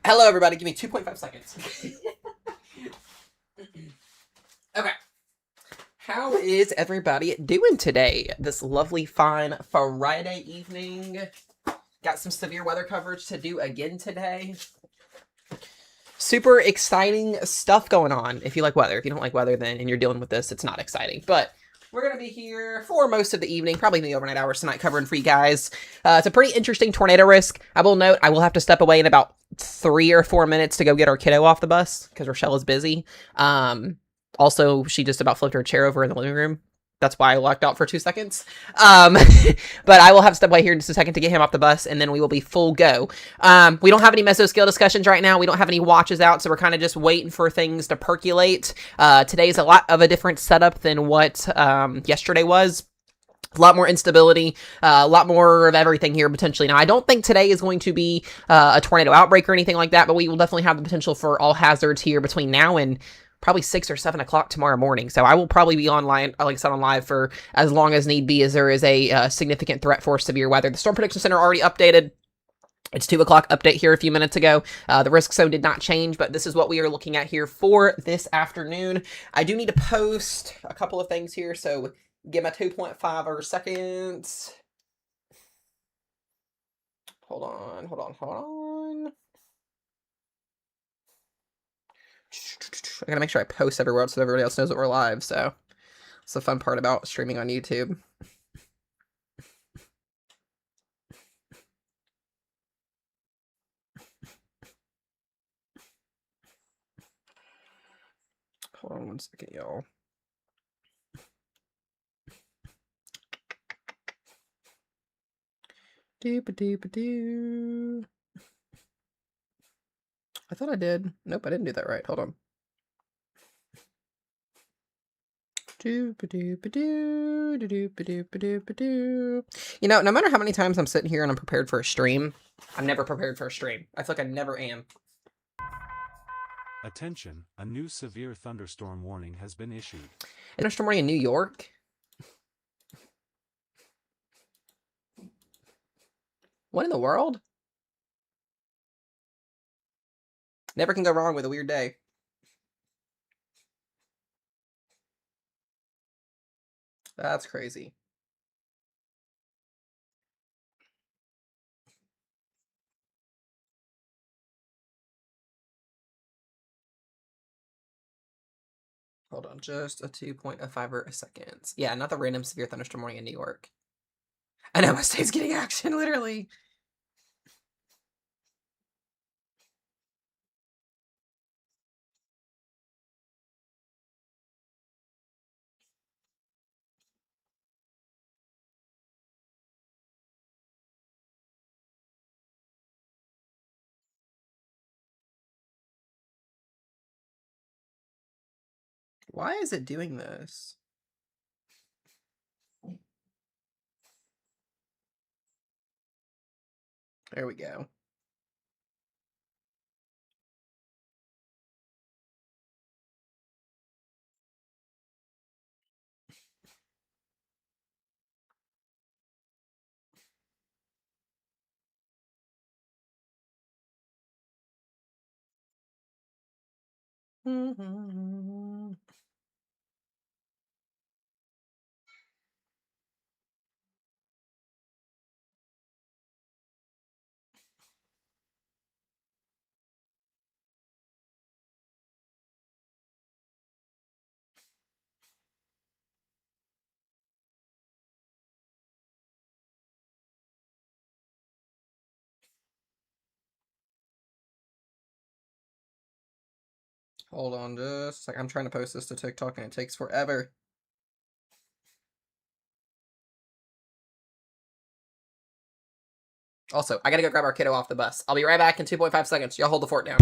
Hello, everybody. Give me 2.5 seconds. Okay. How is everybody doing today? This lovely, fine Friday evening. Got some severe weather coverage to do again today. Super exciting stuff going on if you like weather. If you don't like weather, then and you're dealing with this, it's not exciting. But we're going to be here for most of the evening, probably in the overnight hours tonight, covering for you guys. It's a pretty interesting tornado risk. I will note I will have to step away in about 3 or 4 minutes to go get our kiddo off the bus because Rochelle is busy. Also, she just about flipped her chair over in the living room. That's why I locked out for 2 seconds. But I will have to step away here in just a second to get him off the bus, and then we will be full go. We don't have any mesoscale discussions right now. We don't have any watches out, so we're kind of just waiting for things to percolate. Today's a lot of a different setup than what yesterday was. A lot more instability, a lot more of everything here potentially. Now, I don't think today is going to be a tornado outbreak or anything like that, but we will definitely have the potential for all hazards here between now and probably 6 or 7 o'clock tomorrow morning. So I will probably be online, like I said, on live for as long as need be, as there is a significant threat for severe weather. The Storm Prediction Center already updated. It's 2 o'clock update here a few minutes ago. The risk zone did not change, but this is what we are looking at here for this afternoon. I do need to post a couple of things here, so give my 2.5 seconds. Hold on. I gotta make sure I post everywhere so everybody else knows that we're live, so it's the fun part about streaming on YouTube. Hold on 1 second, y'all. Doop-a-doop-a-doo. I thought I did. Nope, I didn't do that right. Hold on. Doop-a-doop-a-doo, doop-a-doop-a-doop-a-doo. You know, no matter how many times I'm sitting here and I'm prepared for a stream, I'm never prepared for a stream. I feel like I never am. Attention, a new severe thunderstorm warning has been issued. Thunderstorm warning in New York? What in the world? Never can go wrong with a weird day. That's crazy. Hold on, just a 2.5 seconds. Yeah, not the random severe thunderstorm warning in New York. I know my state's getting action, literally. Why is it doing this? There we go. Hold on just a second. I'm trying to post this to TikTok and it takes forever. Also, I gotta go grab our kiddo off the bus. I'll be right back in 2.5 seconds. Y'all hold the fort down.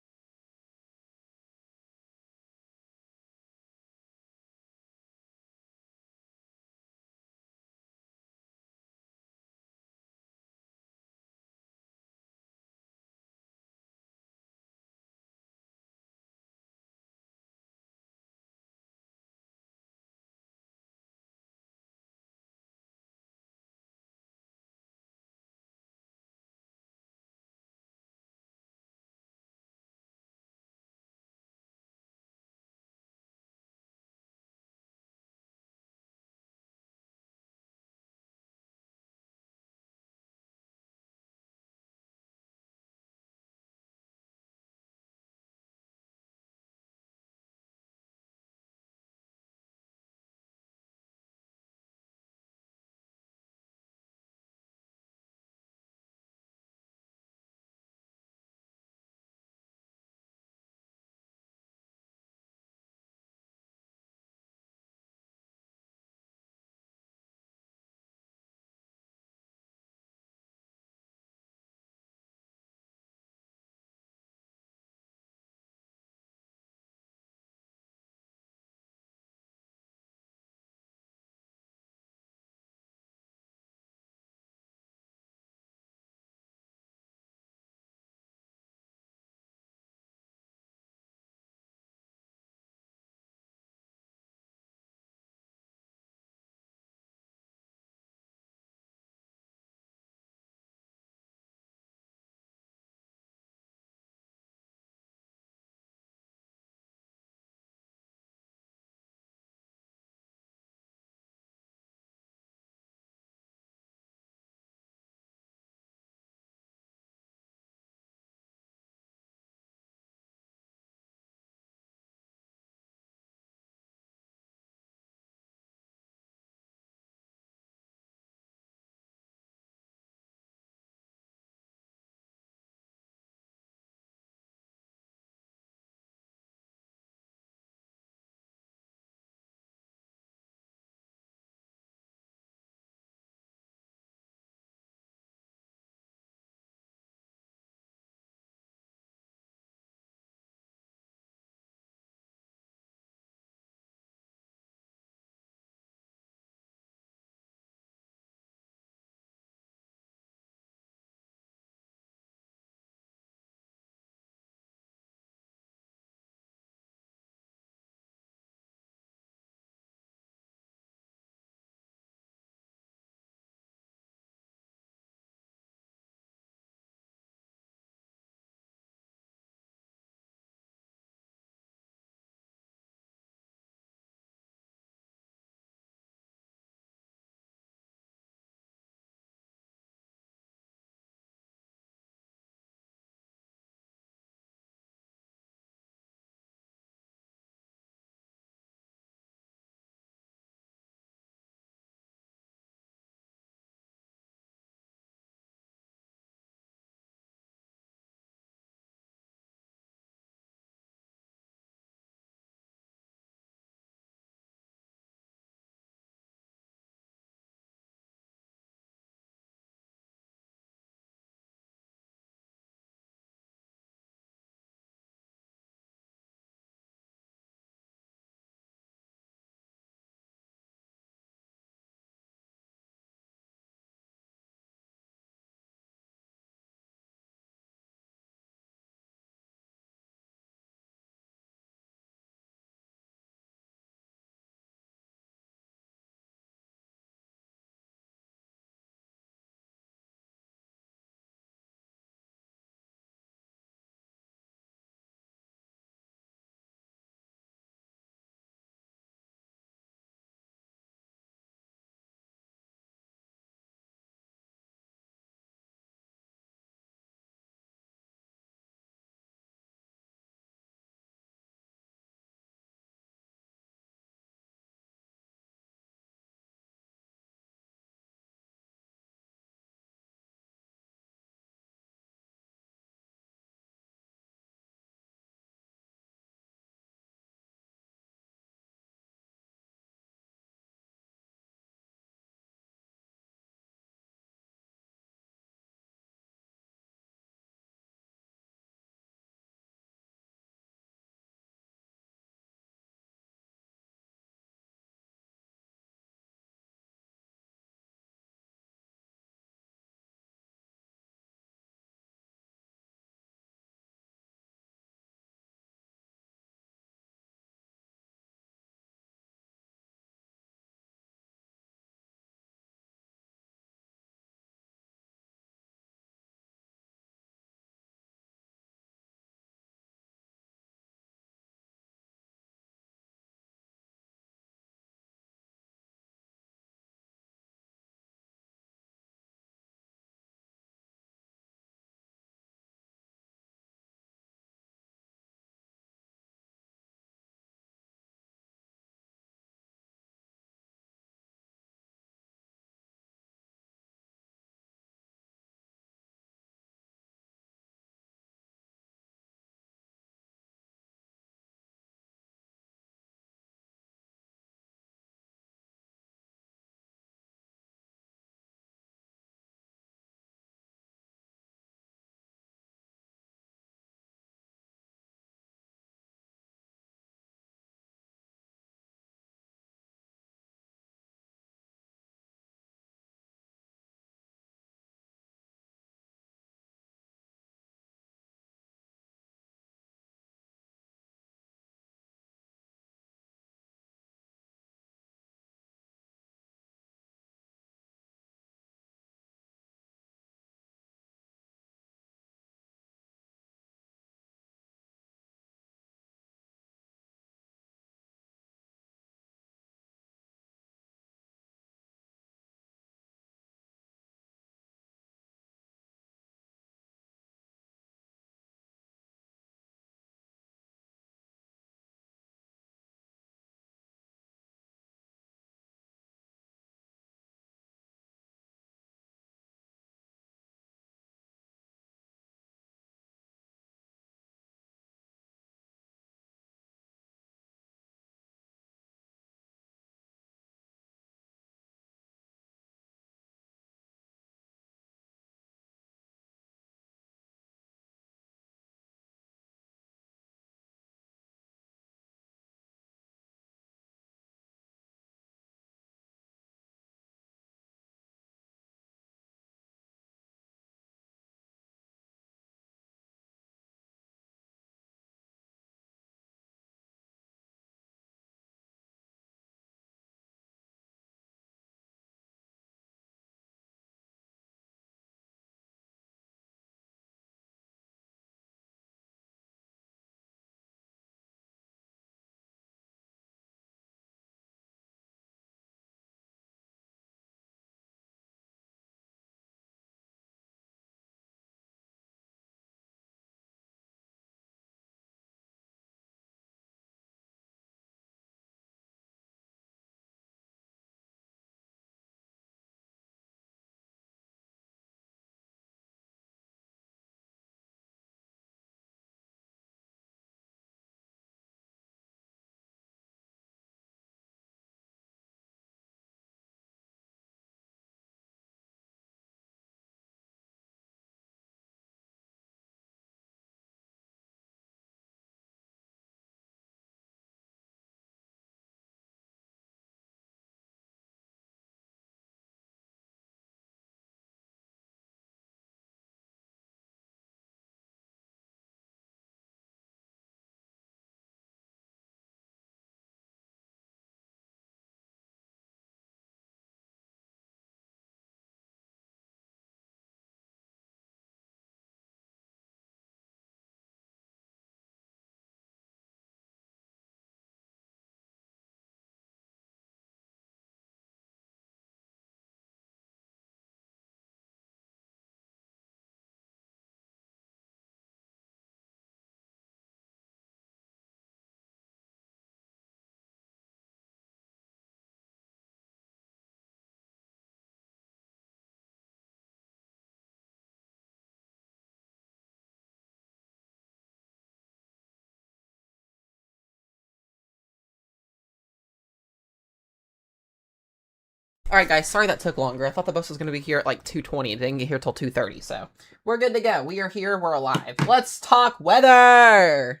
All right, guys, sorry that took longer. I thought the bus was going to be here at like 2:20. It didn't get here till 2:30, so we're good to go. We are here. We're alive. Let's talk weather.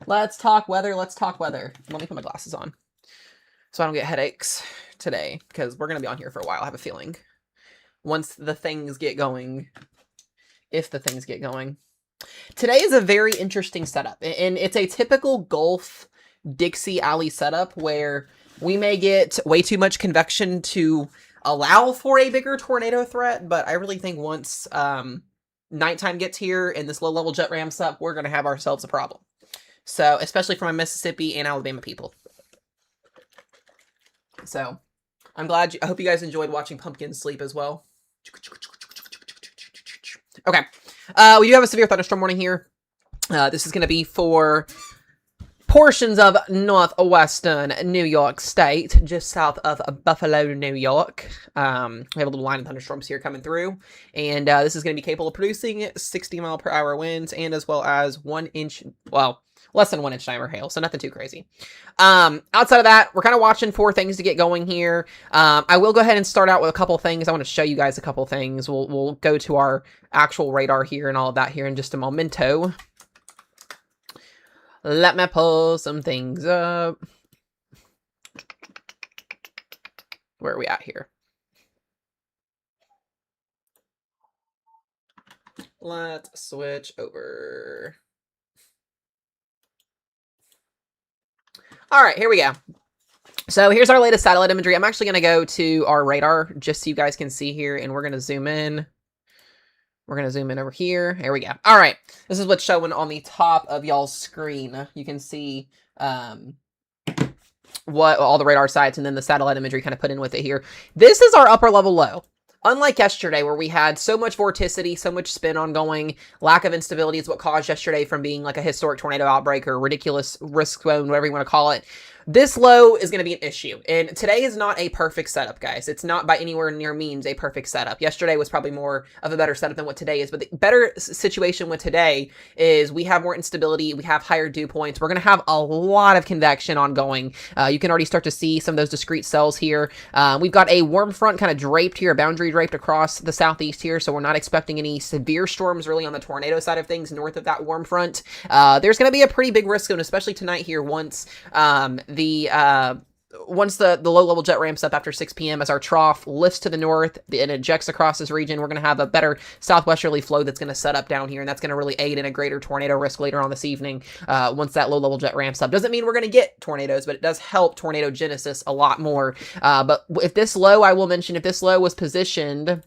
Let's talk weather. Let's talk weather. Let me put my glasses on so I don't get headaches today, because we're going to be on here for a while, I have a feeling. Once the things get going, if the things get going. Today is a very interesting setup, and it's a typical Gulf Dixie Alley setup where we may get way too much convection to allow for a bigger tornado threat, but I really think once nighttime gets here and this low-level jet ramps up, we're going to have ourselves a problem. So, especially for my Mississippi and Alabama people. So, I'm glad, I hope you guys enjoyed watching Pumpkin sleep as well. Okay, we do have a severe thunderstorm warning here. This is going to be for portions of northwestern New York State, just south of Buffalo, New York. We have a little line of thunderstorms here coming through, and this is going to be capable of producing 60-mile-per-hour winds, and as well as 1 inch, well, less than 1 inch diameter hail, so nothing too crazy. Outside of that, we're kind of watching for things to get going here. I will go ahead and start out with a couple things. I want to show you guys a couple things. We'll go to our actual radar here and all of that here in just a momento. Let me pull some things up. Where are we at here? Let's switch over. All right, here we go. So here's our latest satellite imagery. I'm actually going to go to our radar just so you guys can see here, and we're going to zoom in. We're going to zoom in over here. There we go. All right. This is what's showing on the top of y'all's screen. You can see what all the radar sites and then the satellite imagery kind of put in with it here. This is our upper level low. Unlike yesterday, where we had so much vorticity, so much spin ongoing, lack of instability is what caused yesterday from being like a historic tornado outbreak or ridiculous risk zone, whatever you want to call it. This low is going to be an issue, and today is not a perfect setup, guys. It's not by anywhere near means a perfect setup. Yesterday was probably more of a better setup than what today is, but the better situation with today is we have more instability, we have higher dew points, we're going to have a lot of convection ongoing. You can already start to see some of those discrete cells here. We've got a warm front kind of draped here, a boundary draped across the southeast here, so we're not expecting any severe storms really on the tornado side of things north of that warm front. There's going to be a pretty big risk zone, especially tonight here once the low-level jet ramps up after 6 p.m. as our trough lifts to the north and ejects across this region. We're going to have a better southwesterly flow that's going to set up down here, and that's going to really aid in a greater tornado risk later on this evening once that low-level jet ramps up. Doesn't mean we're going to get tornadoes, but it does help tornado genesis a lot more. But if this low, I will mention, if this low was positioned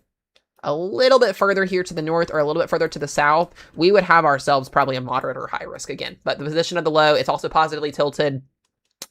a little bit further here to the north or a little bit further to the south, we would have ourselves probably a moderate or high risk again. But the position of the low, it's also positively tilted.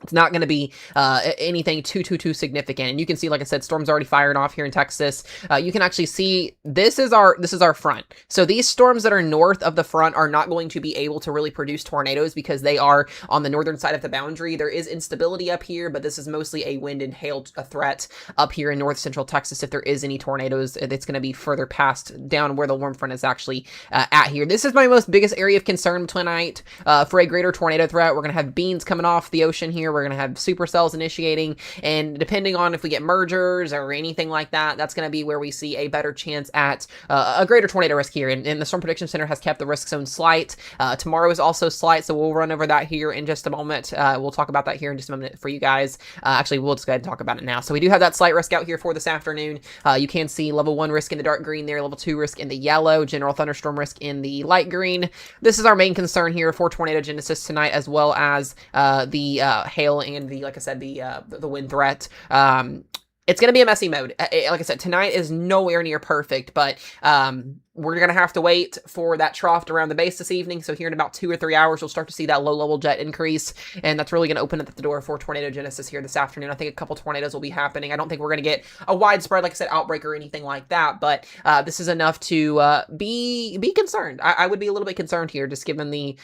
It's not going to be anything too significant. And you can see, like I said, storms already firing off here in Texas. You can actually see this is our front. So these storms that are north of the front are not going to be able to really produce tornadoes because they are on the northern side of the boundary. There is instability up here, but this is mostly a wind and hail threat up here in north central Texas. If there is any tornadoes, it's going to be further past down where the warm front is actually at here. This is my biggest area of concern tonight for a greater tornado threat. We're going to have beams coming off the ocean here. We're going to have supercells initiating, and depending on if we get mergers or anything like that, that's going to be where we see a better chance at a greater tornado risk here. And the Storm Prediction Center has kept the risk zone slight. Tomorrow is also slight, so we'll run over that here in just a moment. We'll talk about that here in just a minute for you guys. Actually, we'll just go ahead and talk about it now. So we do have that slight risk out here for this afternoon. You can see level 1 risk in the dark green there, level 2 risk in the yellow, general thunderstorm risk in the light green. This is our main concern here for tornado genesis tonight, as well as the hail and the, like I said, the wind threat. It's going to be a messy mode. Like I said, tonight is nowhere near perfect, but we're going to have to wait for that trough around the base this evening. So here in about 2 or 3 hours, you'll start to see that low-level jet increase, and that's really going to open up the door for tornado genesis here this afternoon. I think a couple tornadoes will be happening. I don't think we're going to get a widespread, like I said, outbreak or anything like that, but this is enough to be concerned. I would be a little bit concerned here, just given the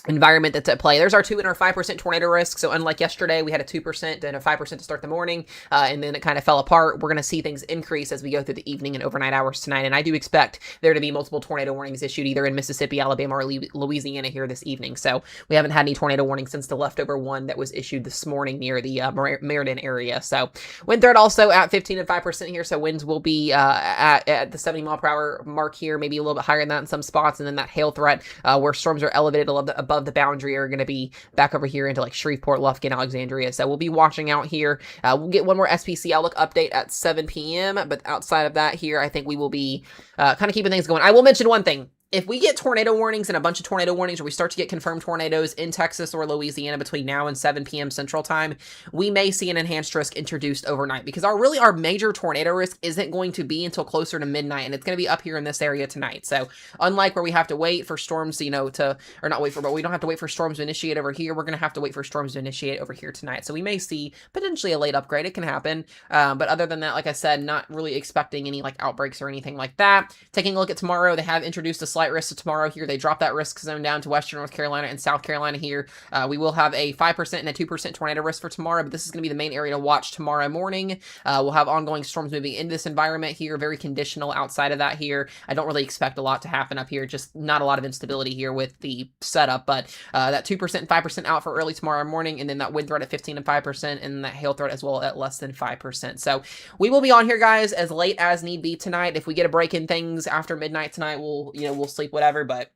environment that's at play. There's our 2 and our 5% tornado risk. So unlike yesterday, we had a 2% and a 5% to start the morning, and then it kind of fell apart. We're going to see things increase as we go through the evening and overnight hours tonight. And I do expect there to be multiple tornado warnings issued either in Mississippi, Alabama, or Louisiana here this evening. So we haven't had any tornado warnings since the leftover one that was issued this morning near the Meriden area. So wind threat also at 15 and 5% here. So winds will be at the 70 mile per hour mark here, maybe a little bit higher than that in some spots. And then that hail threat where storms are elevated above the boundary are going to be back over here into like Shreveport, Lufkin, Alexandria. So we'll be watching out here. We'll get one more SPC outlook update at 7 p.m. But outside of that here, I think we will be kind of keeping things going. I will mention one thing. If we get tornado warnings and a bunch of tornado warnings, or we start to get confirmed tornadoes in Texas or Louisiana between now and 7 p.m. Central Time, we may see an enhanced risk introduced overnight, because our major tornado risk isn't going to be until closer to midnight, and it's going to be up here in this area tonight. So unlike where we have to wait for storms, but we don't have to wait for storms to initiate over here, we're going to have to wait for storms to initiate over here tonight. So we may see potentially a late upgrade. It can happen. But other than that, like I said, not really expecting any like outbreaks or anything like that. Taking a look at tomorrow, they have introduced a slight risk to tomorrow here. They dropped that risk zone down to Western North Carolina and South Carolina here. We will have a 5% and a 2% tornado risk for tomorrow, but this is going to be the main area to watch tomorrow morning. We'll have ongoing storms moving into this environment here, very conditional outside of that here. I don't really expect a lot to happen up here, just not a lot of instability here with the setup, but that 2% and 5% out for early tomorrow morning, and then that wind threat at 15 and 5%, and that hail threat as well at less than 5%. So we will be on here, guys, as late as need be tonight. If we get a break in things after midnight tonight, we'll sleep whatever, but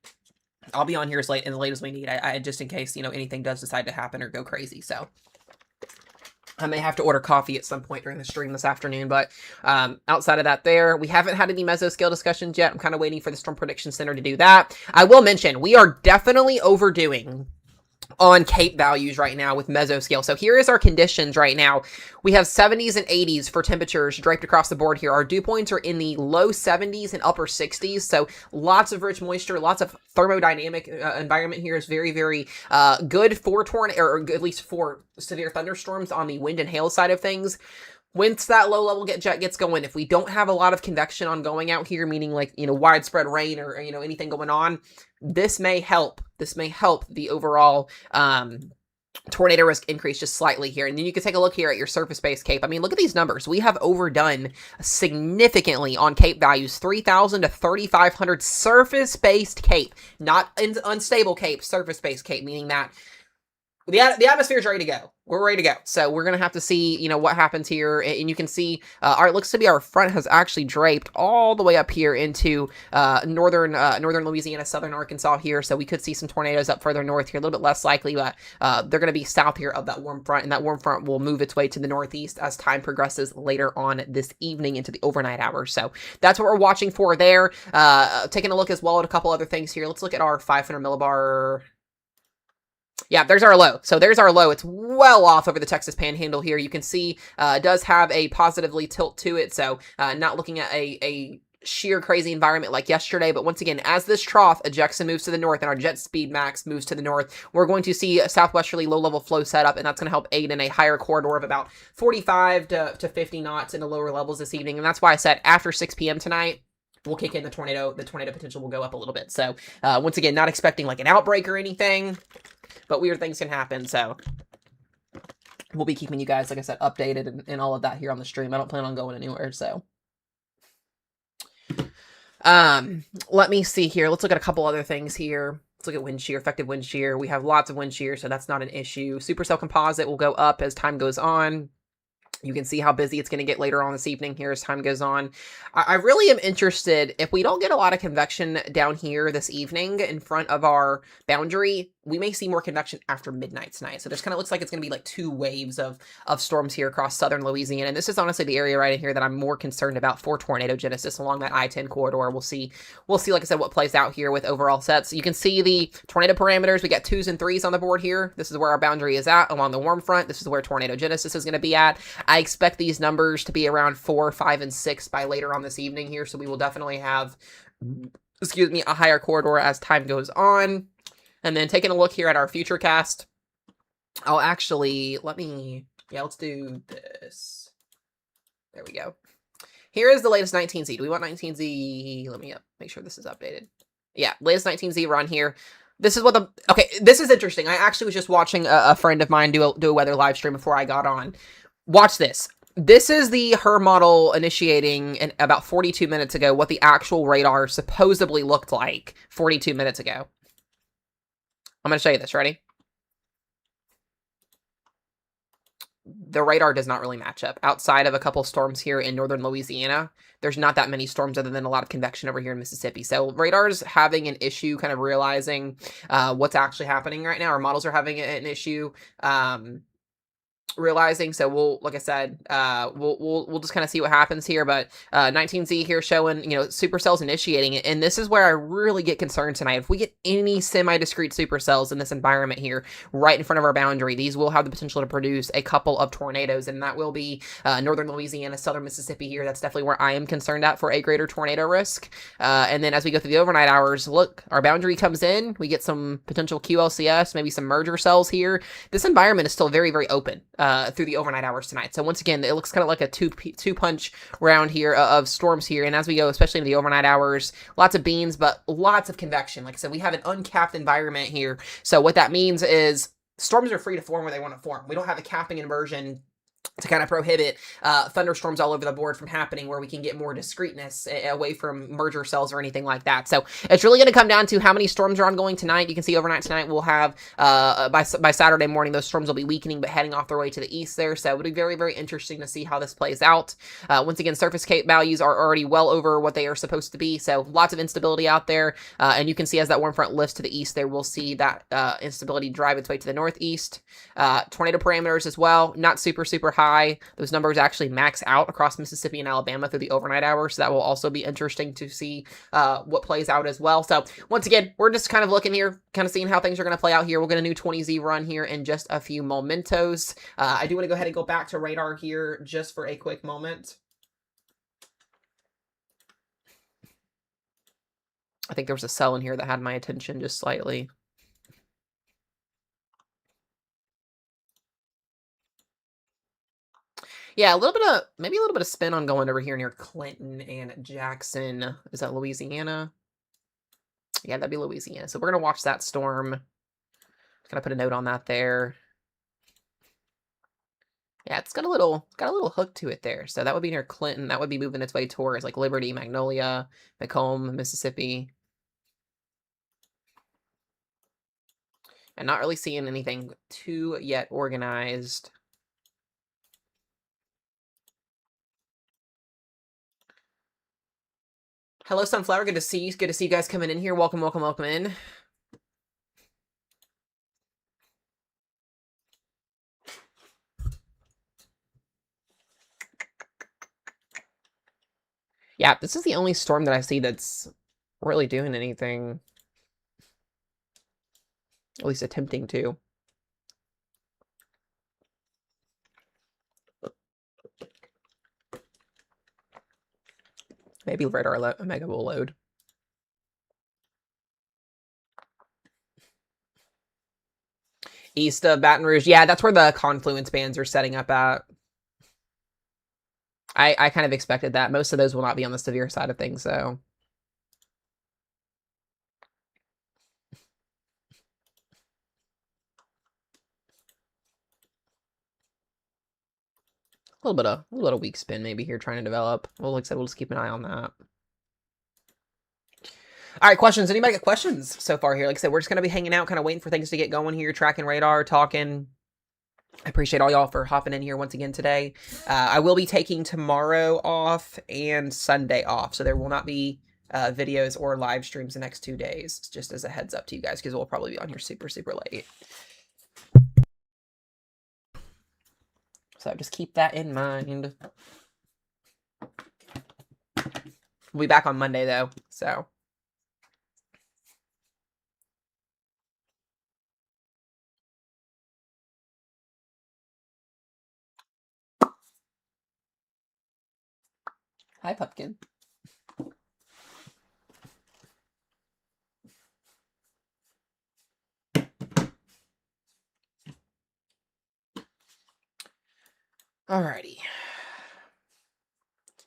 I'll be on here as late as we need. I just in case, anything does decide to happen or go crazy. So I may have to order coffee at some point during the stream this afternoon, but outside of that we haven't had any mesoscale discussions yet. I'm kind of waiting for the Storm Prediction Center to do that. I will mention, we are definitely overdoing on Cape values right now with mesoscale. So here is our conditions right now. We have 70s and 80s for temperatures draped across the board here. Our dew points are in the low 70s and upper 60s. So lots of rich moisture, lots of thermodynamic environment here is very, very good for at least for severe thunderstorms on the wind and hail side of things. Once that low level jet gets going, if we don't have a lot of convection on going out here, meaning like, widespread rain or, anything going on, this may help the overall tornado risk increase just slightly here. And then you can take a look here at your surface-based Cape. I mean, look at these numbers. We have overdone significantly on Cape values, 3,000 to 3,500 surface-based Cape, not unstable Cape, surface-based Cape, meaning that the atmosphere is ready to go. We're ready to go. So we're going to have to see, what happens here. And you can see, it looks to be our front has actually draped all the way up here into northern Louisiana, southern Arkansas here. So we could see some tornadoes up further north here, a little bit less likely, but they're going to be south here of that warm front. And that warm front will move its way to the northeast as time progresses later on this evening into the overnight hours. So that's what we're watching for there. Taking a look as well at a couple other things here. Let's look at our 500 millibar. Yeah, there's our low. So there's our low. It's well off over the Texas Panhandle here. You can see it does have a positively tilt to it. So not looking at a sheer crazy environment like yesterday. But once again, as this trough ejects and moves to the north and our jet speed max moves to the north, we're going to see a southwesterly low-level flow setup, and that's going to help aid in a higher corridor of about 45 to 50 knots in the lower levels this evening. And that's why I said after 6 p.m. tonight, we'll kick in the tornado potential will go up a little bit. So once again, not expecting like an outbreak or anything, but weird things can happen, so we'll be keeping you guys, like I said, updated and all of that here on the stream. I don't plan on going anywhere, so. Let me see here. Let's look at a couple other things here. Let's look at wind shear, effective wind shear. We have lots of wind shear, so that's not an issue. Supercell composite will go up as time goes on. You can see how busy it's going to get later on this evening here as time goes on. I really am interested, if we don't get a lot of convection down here this evening in front of our boundary, we may see more convection after midnight tonight. So this kind of looks like it's going to be like 2 waves of storms here across southern Louisiana. And this is honestly the area right in here that I'm more concerned about for tornado genesis along that I-10 corridor. We'll see, like I said, what plays out here with overall sets. You can see the tornado parameters. We got 2s and 3s on the board here. This is where our boundary is at along the warm front. This is where tornado genesis is going to be at. I expect these numbers to be around 4, 5, and 6 by later on this evening here. So we will definitely have, a higher corridor as time goes on. And then taking a look here at our future cast, I'll actually, let's do this. There we go. Here is the latest 19Z. Do we want 19Z? Let me make sure this is updated. Yeah, latest 19Z run here. This is what the okay. This is interesting. I actually was just watching a friend of mine do a weather live stream before I got on. Watch this. This is the her model initiating in about 42 minutes ago. What the actual radar supposedly looked like 42 minutes ago. I'm going to show you this. Ready? The radar does not really match up. Outside of a couple storms here in northern Louisiana, there's not that many storms other than a lot of convection over here in Mississippi. So radar's having an issue kind of realizing what's actually happening right now. Our models are having an issue realizing. So we'll, like I said, we'll just kind of see what happens here. But 19Z here showing, supercells initiating it. And this is where I really get concerned tonight. If we get any semi-discrete supercells in this environment here, right in front of our boundary, these will have the potential to produce a couple of tornadoes. And that will be northern Louisiana, southern Mississippi here. That's definitely where I am concerned at for a greater tornado risk. And then as we go through the overnight hours, look, our boundary comes in. We get some potential QLCS, maybe some merger cells here. This environment is still very, very open. Through the overnight hours tonight. So once again, it looks kind of like a two-punch round here of storms here. And as we go, especially in the overnight hours, lots of beans, but lots of convection. Like I said, we have an uncapped environment here. So what that means is storms are free to form where they want to form. We don't have a capping inversion to kind of prohibit thunderstorms all over the board from happening, where we can get more discreteness away from merger cells or anything like that. So it's really going to come down to how many storms are ongoing tonight. You can see overnight tonight we'll have, by Saturday morning, those storms will be weakening, but heading off their way to the east there. So it'll be very, very interesting to see how this plays out. Once again, surface cape values are already well over what they are supposed to be. So lots of instability out there. And you can see as that warm front lifts to the east there, we'll see that instability drive its way to the northeast. Tornado parameters as well, not super, super high. Those numbers actually max out across Mississippi and Alabama through the overnight hours. So that will also be interesting to see what plays out as well. So once again, we're just kind of looking here, kind of seeing how things are going to play out here. We'll get a new 20Z run here in just a few momentos. I do want to go ahead and go back to radar here just for a quick moment. I think there was a cell in here that had my attention just slightly. Yeah, maybe a little bit of spin on going over here near Clinton and Jackson. Is that Louisiana? Yeah, that'd be Louisiana. So we're going to watch that storm. Kind of put a note on that there. Yeah, it's got a little hook to it there. So that would be near Clinton. That would be moving its way towards like Liberty, Magnolia, Macomb, Mississippi. And not really seeing anything too yet organized. Hello, Sunflower. Good to see you. Good to see you guys coming in here. Welcome, welcome, welcome in. Yeah, this is the only storm that I see that's really doing anything. At least attempting to. Maybe radar Omega will load. East of Baton Rouge. Yeah, that's where the confluence bands are setting up at. I kind of expected that. Most of those will not be on the severe side of things, though. A little bit of weak spin maybe here trying to develop. Well, like I said, we'll just keep an eye on that. All right, questions. Anybody got questions so far here? Like I said, we're just going to be hanging out, kind of waiting for things to get going here, tracking radar, talking. I appreciate all y'all for hopping in here once again today. I will be taking tomorrow off and Sunday off, so there will not be videos or live streams the next 2 days, just as a heads up to you guys, because we'll probably be on here super, super late. So just keep that in mind. We'll be back on Monday, though, so... Hi, Pumpkin. Alrighty.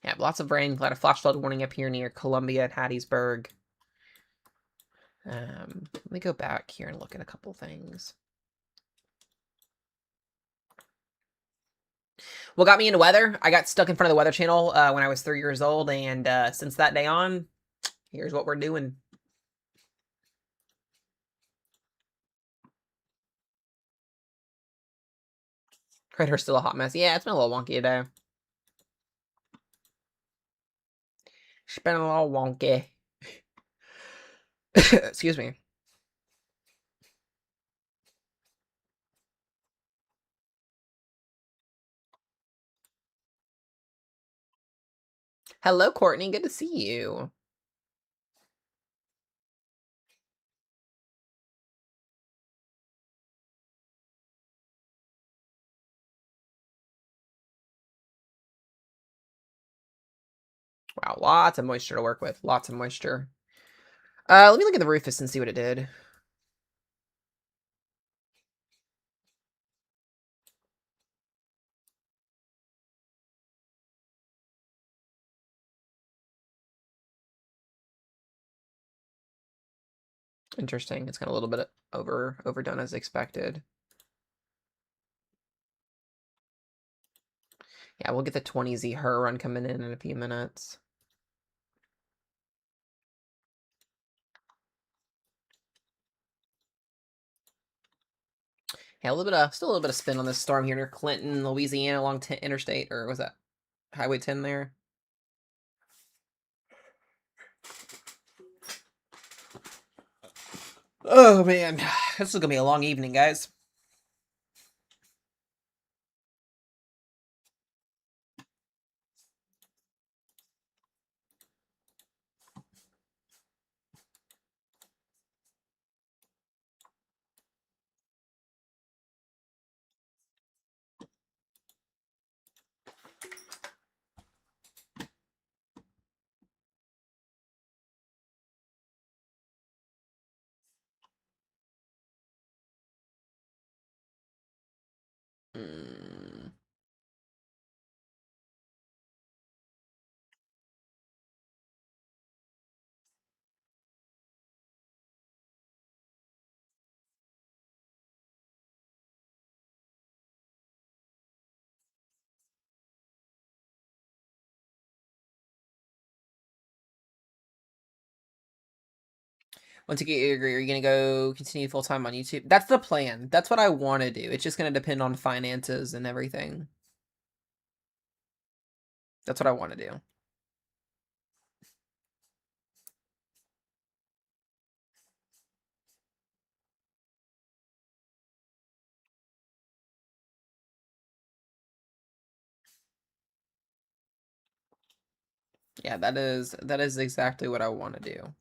Yeah, lots of rain. A lot of flash flood warning up here near Columbia and Hattiesburg. Let me go back here and look at a couple things. What got me into weather? I got stuck in front of the Weather Channel when I was 3 years old, and since that day on, here's what we're doing. Crater's still a hot mess. Yeah, it's been a little wonky today. It's been a little wonky. Excuse me. Hello, Courtney. Good to see you. Wow, lots of moisture to work with. Lots of moisture. Let me look at the Rufus and see what it did. Interesting. It's kind of a little bit overdone as expected. Yeah, we'll get the 20Z her run coming in a few minutes. Yeah, still a little bit of spin on this storm here near Clinton, Louisiana, along Interstate, or was that Highway 10 there? Oh man, this is gonna be a long evening, guys. Hmm. Once you get your degree, are you gonna go continue full time on YouTube? That's the plan. That's what I want to do. It's just gonna depend on finances and everything. That's what I want to do. Yeah, that is exactly what I want to do.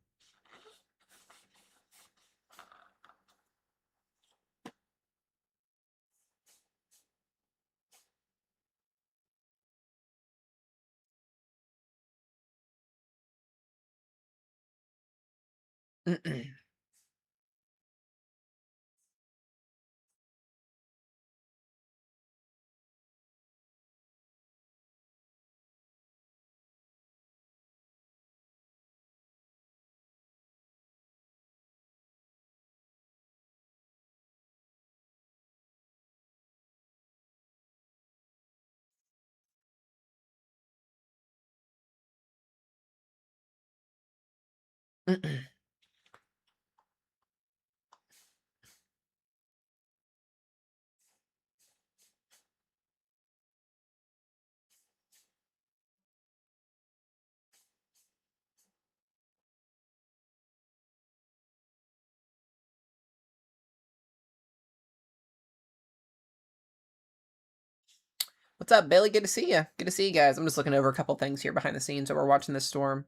What's up, Billy? Good to see you. Good to see you guys. I'm just looking over a couple things here behind the scenes while we're watching this storm.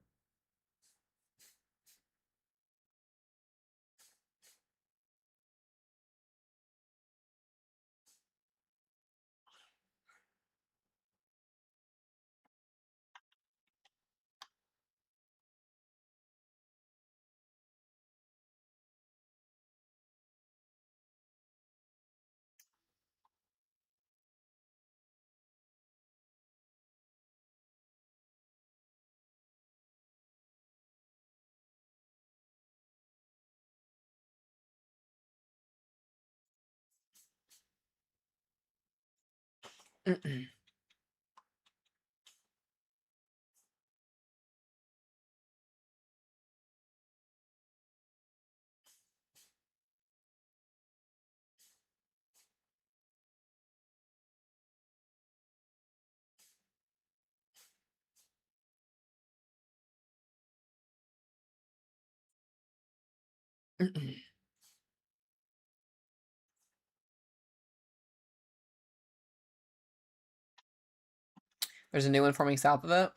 There's a new one forming south of it.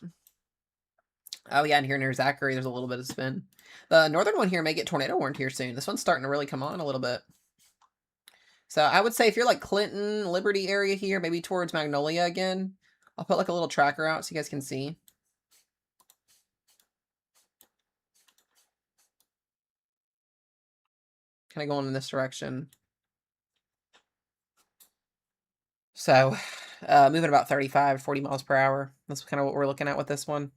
Oh yeah, and here near Zachary, there's a little bit of spin. The northern one here may get tornado warned here soon. This one's starting to really come on a little bit. So I would say if you're like Clinton, Liberty area here, maybe towards Magnolia again, I'll put like a little tracker out so you guys can see. Kind of going in this direction. So moving about 35, 40 miles per hour. That's kind of what we're looking at with this one.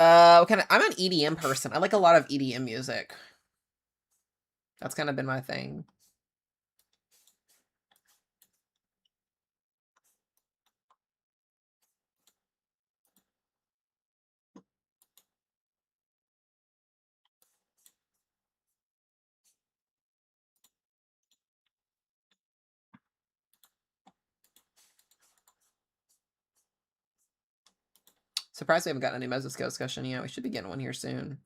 I'm an EDM person. I like a lot of EDM music. That's kind of been my thing. Surprised we haven't gotten a new Mesoscale discussion yet. We should be getting one here soon.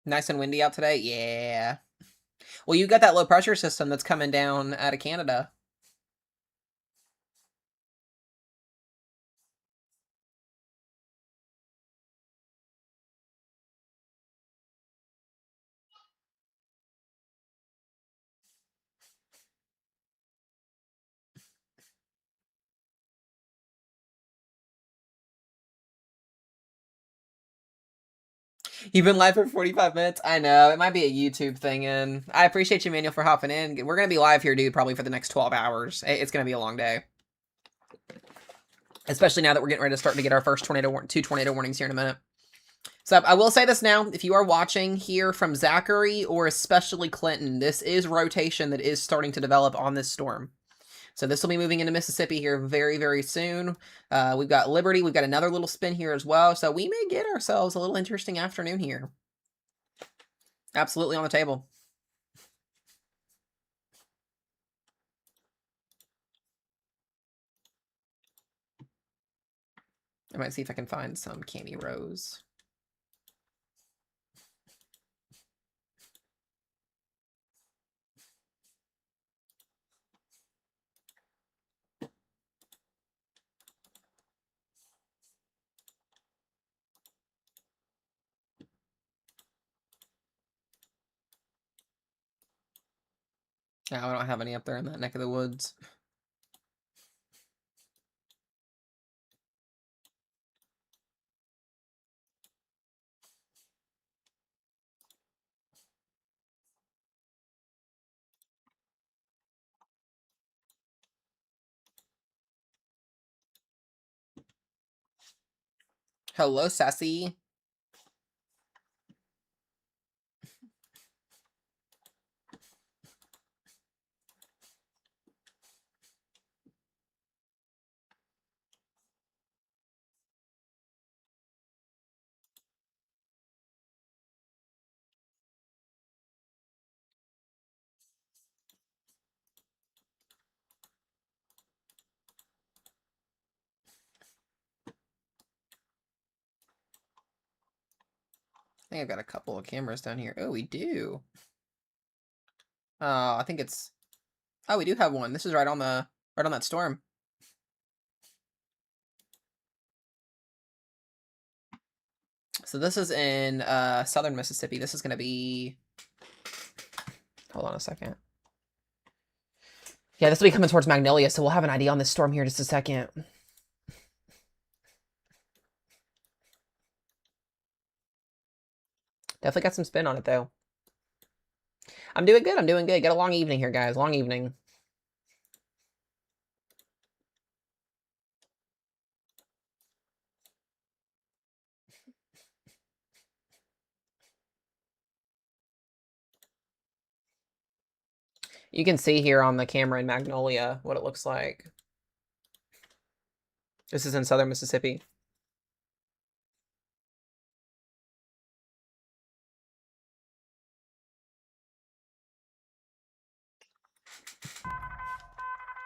Nice and windy out today? Yeah. Well, you got that low pressure system that's coming down out of Canada. You've been live for 45 minutes? I know. It might be a YouTube thing, and I appreciate you, Manuel, for hopping in. We're going to be live here, dude, probably for the next 12 hours. It's going to be a long day. Especially now that we're getting ready to start to get our first two tornado warnings here in a minute. So I will say this now, if you are watching here from Zachary or especially Clinton, this is rotation that is starting to develop on this storm. So this will be moving into Mississippi here very, very soon. We've got Liberty. We've got another little spin here as well. So we may get ourselves a little interesting afternoon here. Absolutely on the table. I might see if I can find some Candy Rose. No, I don't have any up there in that neck of the woods. Hello, Sassy. think I've got a couple of cameras down here. Oh, we do. I think it's... Oh, we do have one. This is right on that storm. So this is in southern Mississippi. This is going to be... Hold on a second. Yeah, this will be coming towards Magnolia, so we'll have an idea on this storm here in just a second. Definitely got some spin on it, though. I'm doing good. I'm doing good. Got a long evening here, guys. Long evening. You can see here on the camera in Magnolia what it looks like. This is in southern Mississippi.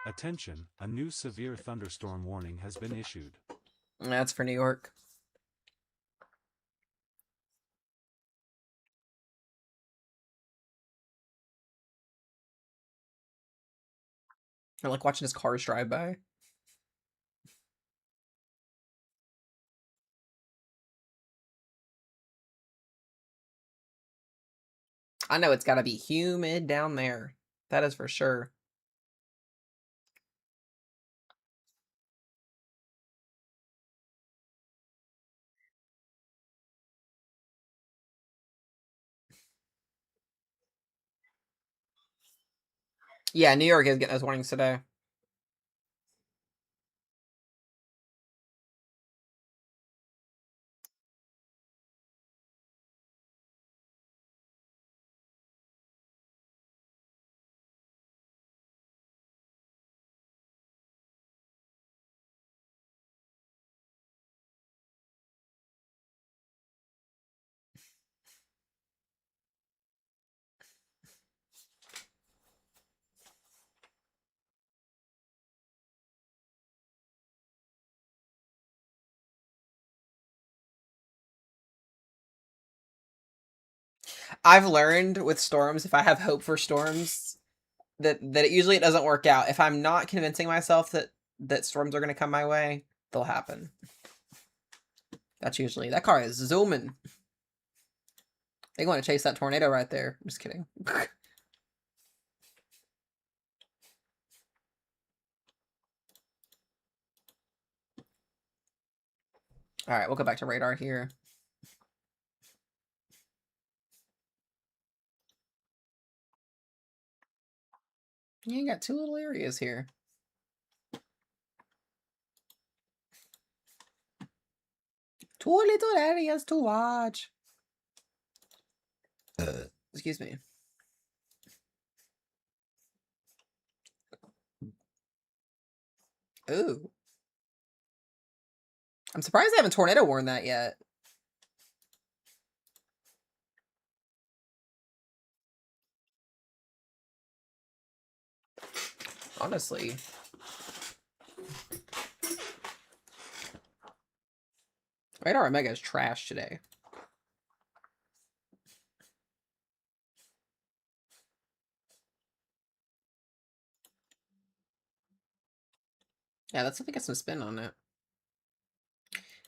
Attention, a new severe thunderstorm warning has been issued. That's for New York. I like watching his cars drive by. I know it's got to be humid down there. That is for sure. Yeah, New York is getting those warnings today. I've learned with storms, if I have hope for storms, that it usually doesn't work out. If I'm not convincing myself that storms are going to come my way, they'll happen. That's usually... That car is zooming. They want to chase that tornado right there. I'm just kidding. All right, we'll go back to radar here. Yeah, you got two little areas here. Two little areas to watch. Excuse me. Ooh. I'm surprised they haven't tornado warned that yet. Honestly. Radar Omega is trash today. Yeah, that's something got some spin on it.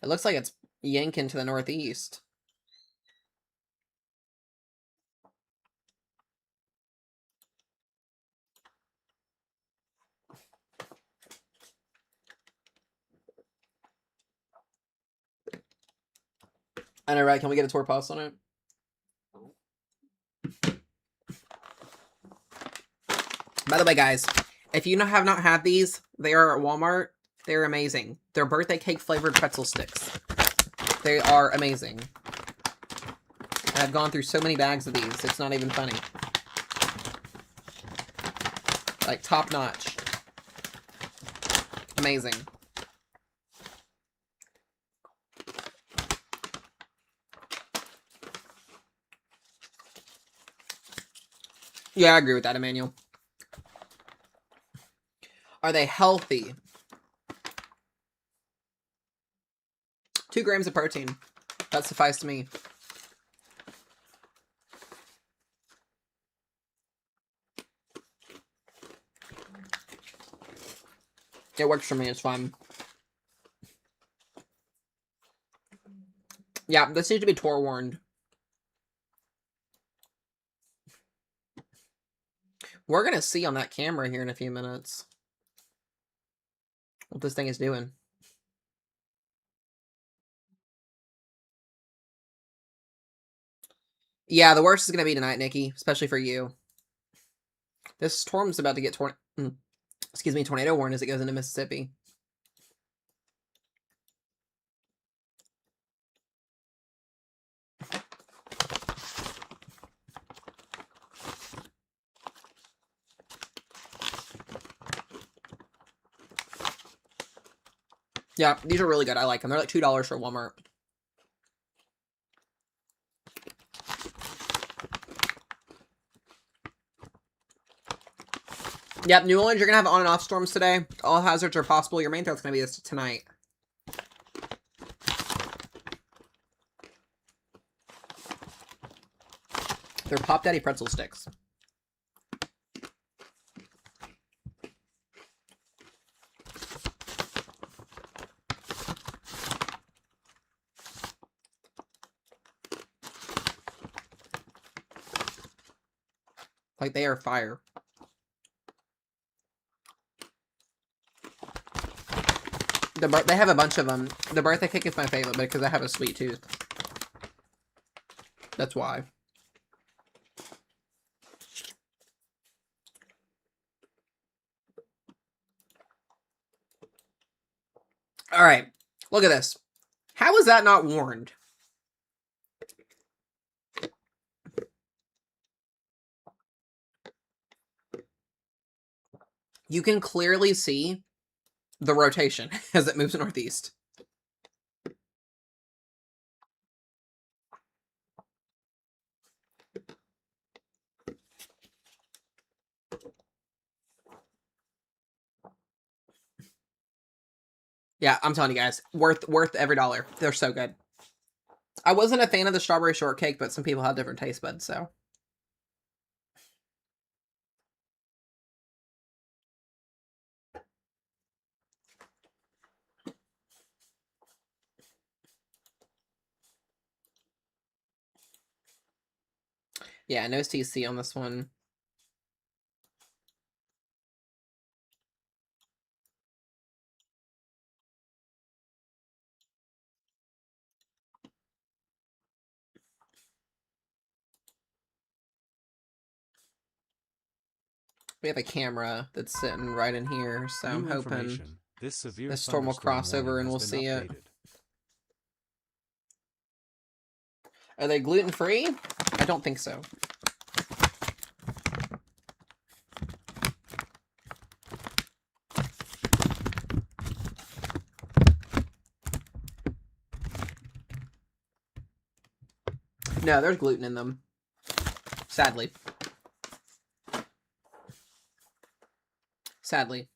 It looks like it's yanking to the northeast. I know, right? Can we get a tour pulse on it? By the way, guys, if you have not had these, they are at Walmart. They're amazing. They're birthday cake flavored pretzel sticks. They are amazing. I've gone through so many bags of these. It's not even funny. Like, top notch. Amazing. Yeah, I agree with that, Emmanuel. Are they healthy? 2 grams of protein. That suffices me. It works for me. It's fun. Yeah, this needs to be Tor warned. We're gonna see on that camera here in a few minutes what this thing is doing. Yeah, the worst is gonna be tonight, Nikki, especially for you. This storm's about to get tornado warned as it goes into Mississippi. Yeah, these are really good. I like them. They're like $2 for Walmart. Yep, New Orleans, you're going to have on and off storms today. All hazards are possible. Your main threat's going to be this tonight. They're Pop Daddy pretzel sticks. Like, they are fire. They have a bunch of them. The birthday cake is my favorite because I have a sweet tooth. That's why. All right. Look at this. How is that not warned? You can clearly see the rotation as it moves northeast. Yeah, I'm telling you guys, worth every dollar. They're so good. I wasn't a fan of the strawberry shortcake, but some people have different taste buds, so. Yeah, no CC on this one. We have a camera that's sitting right in here, so I'm hoping this storm will cross over and we'll see it. Are they gluten-free? I don't think so. No, there's gluten in them. Sadly. Sadly.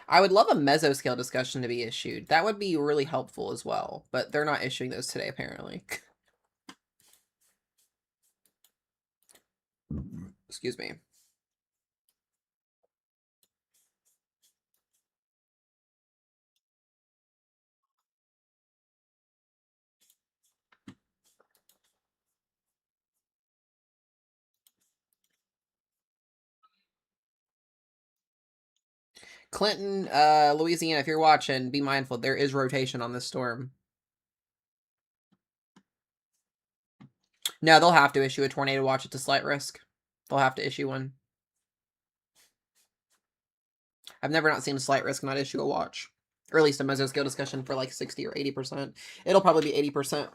I would love a mesoscale discussion to be issued. That would be really helpful as well, but they're not issuing those today, apparently. Excuse me. Clinton, Louisiana, if you're watching, be mindful. There is rotation on this storm. No, they'll have to issue a tornado watch. It's a slight risk. They'll have to issue one. I've never not seen a slight risk not issue a watch. Or at least a mesoscale discussion for like 60 or 80%. It'll probably be 80%.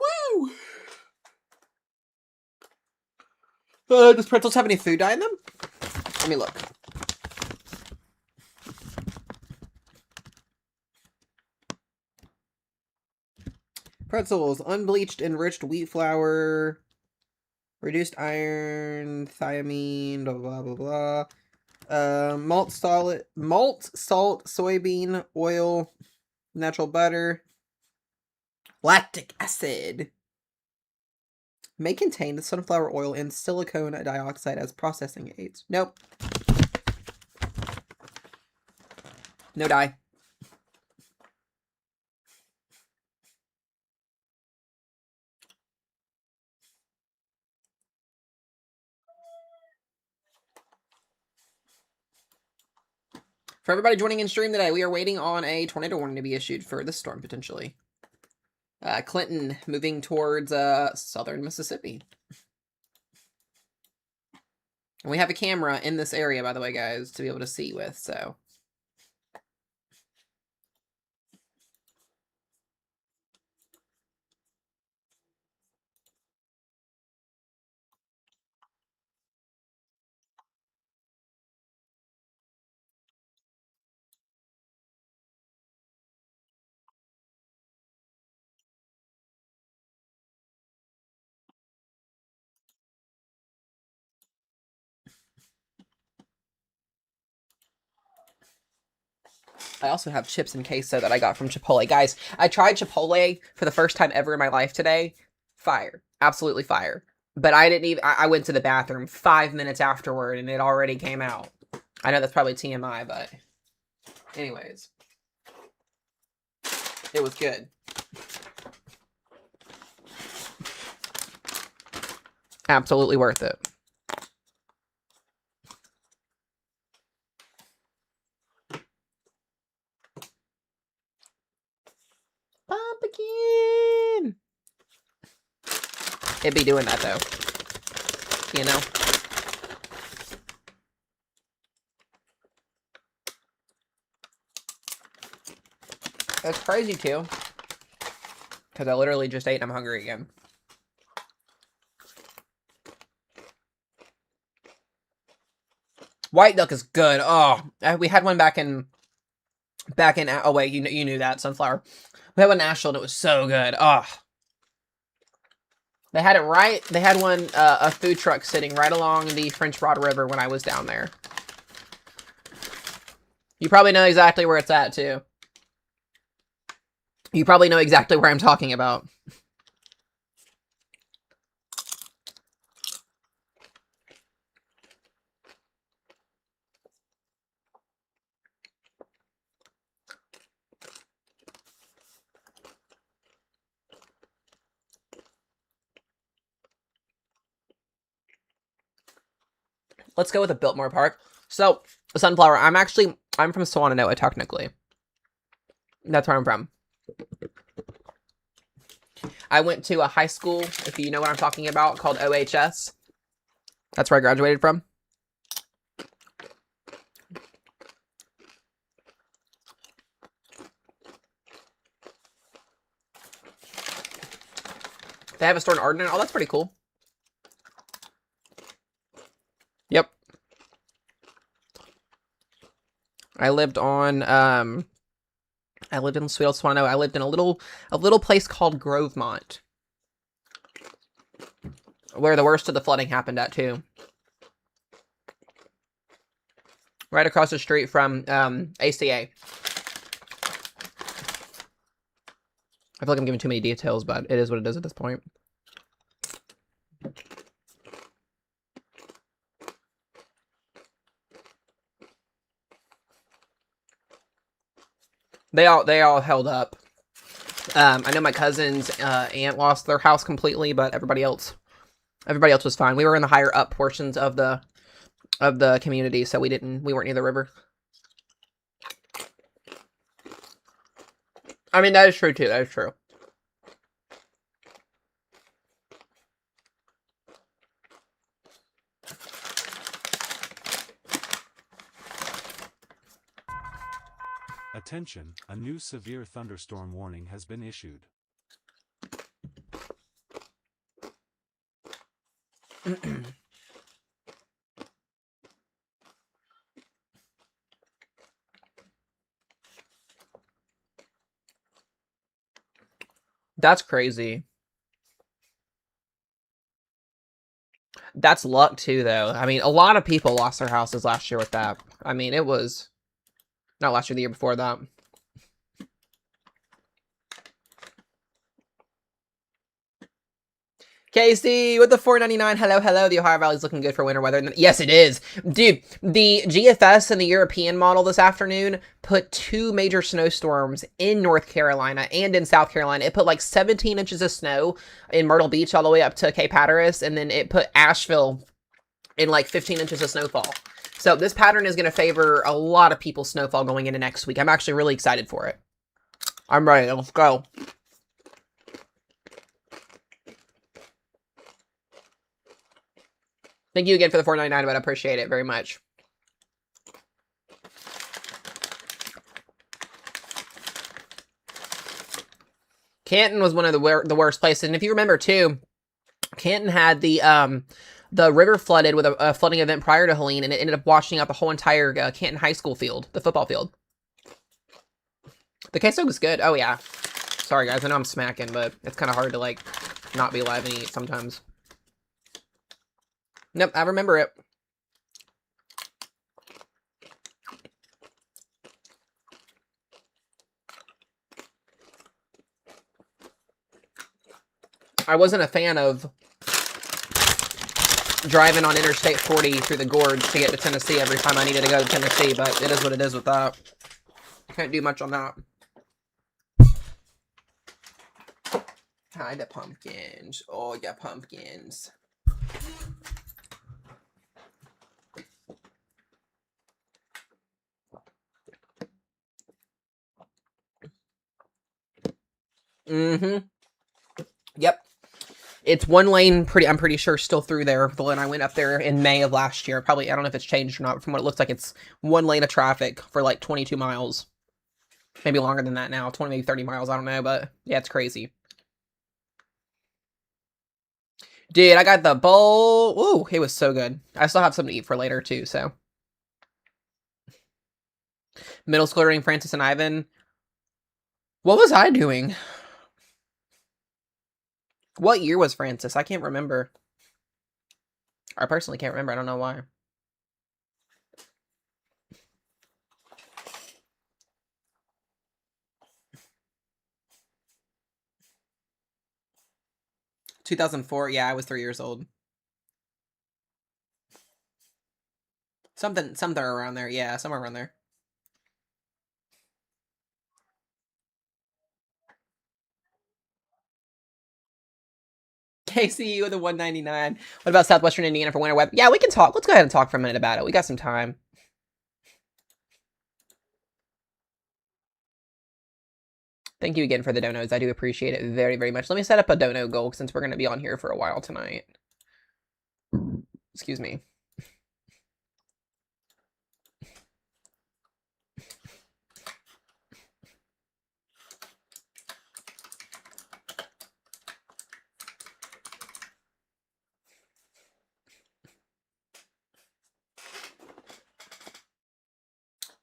Woo! Does pretzels have any food dye in them? Let me look. Pretzels, unbleached enriched wheat flour, reduced iron, thiamine, blah, blah, blah, blah. Malt, salt, soybean oil, natural butter, lactic acid. May contain the sunflower oil and silicone dioxide as processing aids. Nope. No dye. For everybody joining in stream today, we are waiting on a tornado warning to be issued for this storm, potentially. Clinton moving towards southern Mississippi. And we have a camera in this area, by the way, guys, to be able to see with, so... I also have chips and queso that I got from Chipotle. Guys, I tried Chipotle for the first time ever in my life today. Fire. Absolutely fire. But I didn't even... I went to the bathroom 5 minutes afterward, and it already came out. I know that's probably TMI, but... Anyways. It was good. Absolutely worth it. Pumpkin! It'd be doing that, though. You know? That's crazy, too. Because I literally just ate and I'm hungry again. White duck is good. Oh, we had one back in... Oh, wait, you knew that, Sunflower. We had one in Asheville and it was so good. Oh. They had it right... They had one, a food truck sitting right along the French Broad River when I was down there. You probably know exactly where it's at, too. You probably know exactly where I'm talking about. Let's go with a Biltmore Park. So, Sunflower, I'm from Swananoa, technically. That's where I'm from. I went to a high school, if you know what I'm talking about, called OHS. That's where I graduated from. They have a store in Arden. Oh, that's pretty cool. Yep. I lived on, I lived in Sweet Old Swananoa. I lived in a little place called Grovemont, where the worst of the flooding happened at, too. Right across the street from, ACA. I feel like I'm giving too many details, but it is what it is at this point. They all held up. I know my cousin's aunt lost their house completely, but everybody else was fine. We were in the higher up portions of the community, so we weren't near the river. I mean, that is true too. That is true. Attention, a new severe thunderstorm warning has been issued. That's crazy. That's luck too, though. I mean, a lot of people lost their houses last year with that. I mean, it was not last year, the year before that. Casey with the $4.99. Hello, hello. The Ohio Valley's looking good for winter weather. Yes, it is. Dude, the GFS and the European model this afternoon put 2 major snowstorms in North Carolina and in South Carolina. It put like 17 inches of snow in Myrtle Beach all the way up to Cape Hatteras, and then it put Asheville in like 15 inches of snowfall. So this pattern is going to favor a lot of people's snowfall going into next week. I'm actually really excited for it. I'm ready. Let's go. Thank you again for the $4.99, but I appreciate it very much. Canton was one of the worst places, and if you remember too, Canton had the river flooded with a flooding event prior to Helene, and it ended up washing out the whole entire Canton High School field, the football field. The queso was good. Oh yeah. Sorry guys, I know I'm smacking, but it's kind of hard to like not be alive and eat sometimes. Nope, I remember it. I wasn't a fan of driving on Interstate 40 through the gorge to get to Tennessee every time I needed to go to Tennessee, but it is what it is with that. Can't do much on that. Hi, the pumpkins. Oh, yeah, pumpkins. Mm-hmm. Yep. It's one lane, I'm pretty sure, still through there. The lane I went up there in May of last year. Probably, I don't know if it's changed or not. From what it looks like, it's one lane of traffic for like 22 miles. Maybe longer than that now. 20, maybe 30 miles. I don't know, but yeah, it's crazy. Dude, I got the bowl. Ooh, it was so good. I still have something to eat for later, too, so. Middle school during Francis and Ivan. What was I doing? What year was Francis? I can't remember. I personally can't remember. I don't know why. ...2004. Yeah, I was 3 years old. Something around there. Yeah, somewhere around there. KCU with the $1.99. What about Southwestern Indiana for winter weather? Yeah, we can talk. Let's go ahead and talk for a minute about it. We got some time. Thank you again for the donos. I do appreciate it very, very much. Let me set up a dono goal since we're going to be on here for a while tonight. Excuse me.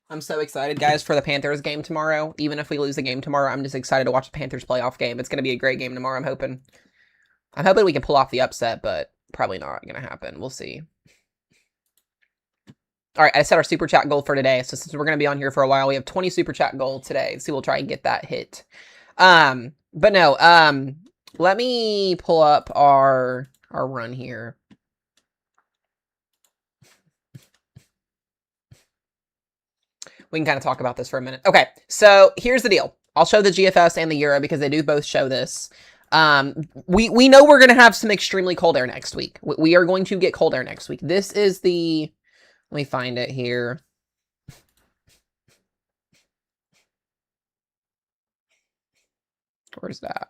I'm so excited, guys, for the Panthers game tomorrow. Even if we lose the game tomorrow, I'm just excited to watch the Panthers playoff game. It's going to be a great game tomorrow, I'm hoping. I'm hoping we can pull off the upset, but probably not going to happen. We'll see. All right, I set our super chat goal for today. So since we're going to be on here for a while, we have 20 super chat goal today. So we'll try and get that hit. But no, let me pull up our run here. We can kind of talk about this for a minute. Okay, so here's the deal. I'll show the GFS and the Euro because they do both show this. We know we're going to have some extremely cold air next week. We are going to get cold air next week. This is the... Let me find it here. Where's that?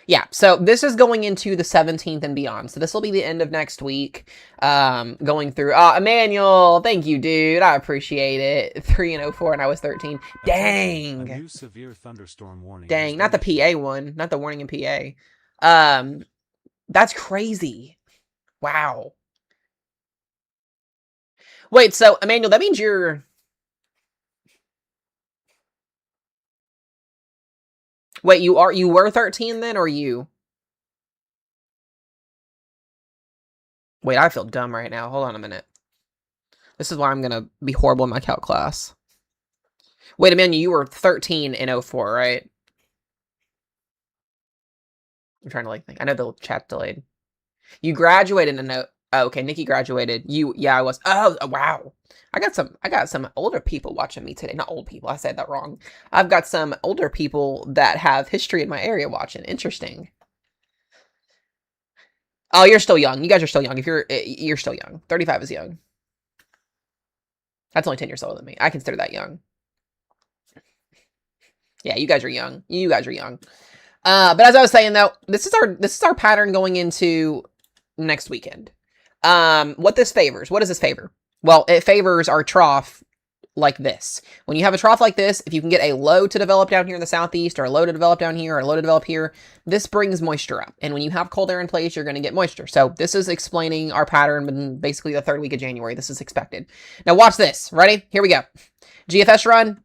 Yeah, so this is going into the 17th and beyond. So this will be the end of next week. Going through... Emmanuel, thank you, dude. I appreciate it. 3-04 and I was 13. Dang. A new severe thunderstorm warning. Dang, not the PA one. Not the warning in PA. That's crazy. Wow. Wait, so, Emmanuel, that means you're... Wait, you were 13 then, or you? Wait, I feel dumb right now. Hold on a minute. This is why I'm gonna be horrible in my calc class. Wait a minute, you were 13 in 04, right? I'm trying to like think. I know the chat's delayed. You graduated in oh, okay, Nikki graduated. Yeah, I was. Oh, wow. I got some older people watching me today. Not old people. I said that wrong. I've got some older people that have history in my area watching. Interesting. Oh, you're still young. You guys are still young. If you're still young. 35 is young. That's only 10 years older than me. I consider that young. Yeah, you guys are young. You guys are young. But as I was saying though, this is our pattern going into next weekend. What this favors? What does this favor? Well, it favors our trough like this. When you have a trough like this, if you can get a low to develop down here in the southeast, or a low to develop down here, or a low to develop here, this brings moisture up. And when you have cold air in place, you're going to get moisture. So this is explaining our pattern in basically the third week of January. This is expected. Now watch this. Ready? Here we go. GFS run.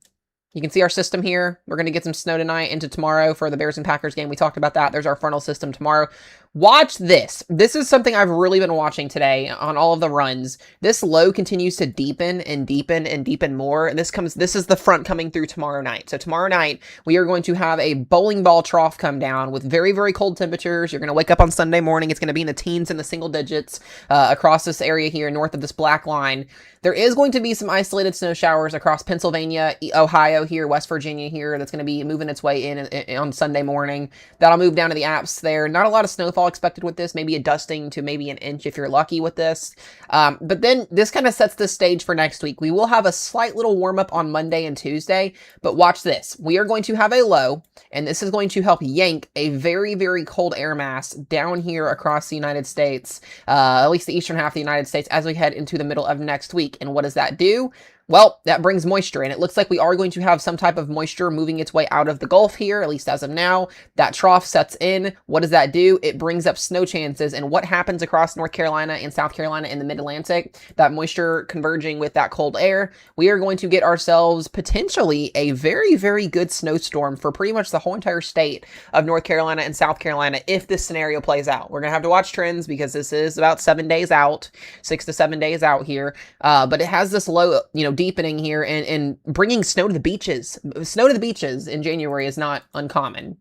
You can see our system here. We're going to get some snow tonight into tomorrow for the Bears and Packers game. We talked about that. There's our frontal system tomorrow. Watch this. This is something I've really been watching today on all of the runs. This low continues to deepen and deepen and deepen more. And this is the front coming through tomorrow night. So tomorrow night, we are going to have a bowling ball trough come down with very, very cold temperatures. You're going to wake up on Sunday morning. It's going to be in the teens and the single digits across this area here north of this black line. There is going to be some isolated snow showers across Pennsylvania, Ohio here, West Virginia here. That's going to be moving its way in on Sunday morning. That'll move down to the Alps there. Not a lot of snowfall expected with this. Maybe a dusting to maybe an inch if you're lucky with this. But then this kind of sets the stage for next week. We will have a slight little warm up on Monday and Tuesday. But watch this. We are going to have a low, and this is going to help yank a very, very cold air mass down here across the United States, at least the eastern half of the United States, as we head into the middle of next week. And what does that do? Well, that brings moisture, and it looks like we are going to have some type of moisture moving its way out of the Gulf here, at least as of now. That trough sets in. What does that do? It brings up snow chances, and what happens across North Carolina and South Carolina in the mid-Atlantic, that moisture converging with that cold air, we are going to get ourselves potentially a very, very good snowstorm for pretty much the whole entire state of North Carolina and South Carolina if this scenario plays out. We're going to have to watch trends because this is about 7 days out, 6 to 7 days out here, but it has this low, deepening here and bringing snow to the beaches. Snow to the beaches in January is not uncommon.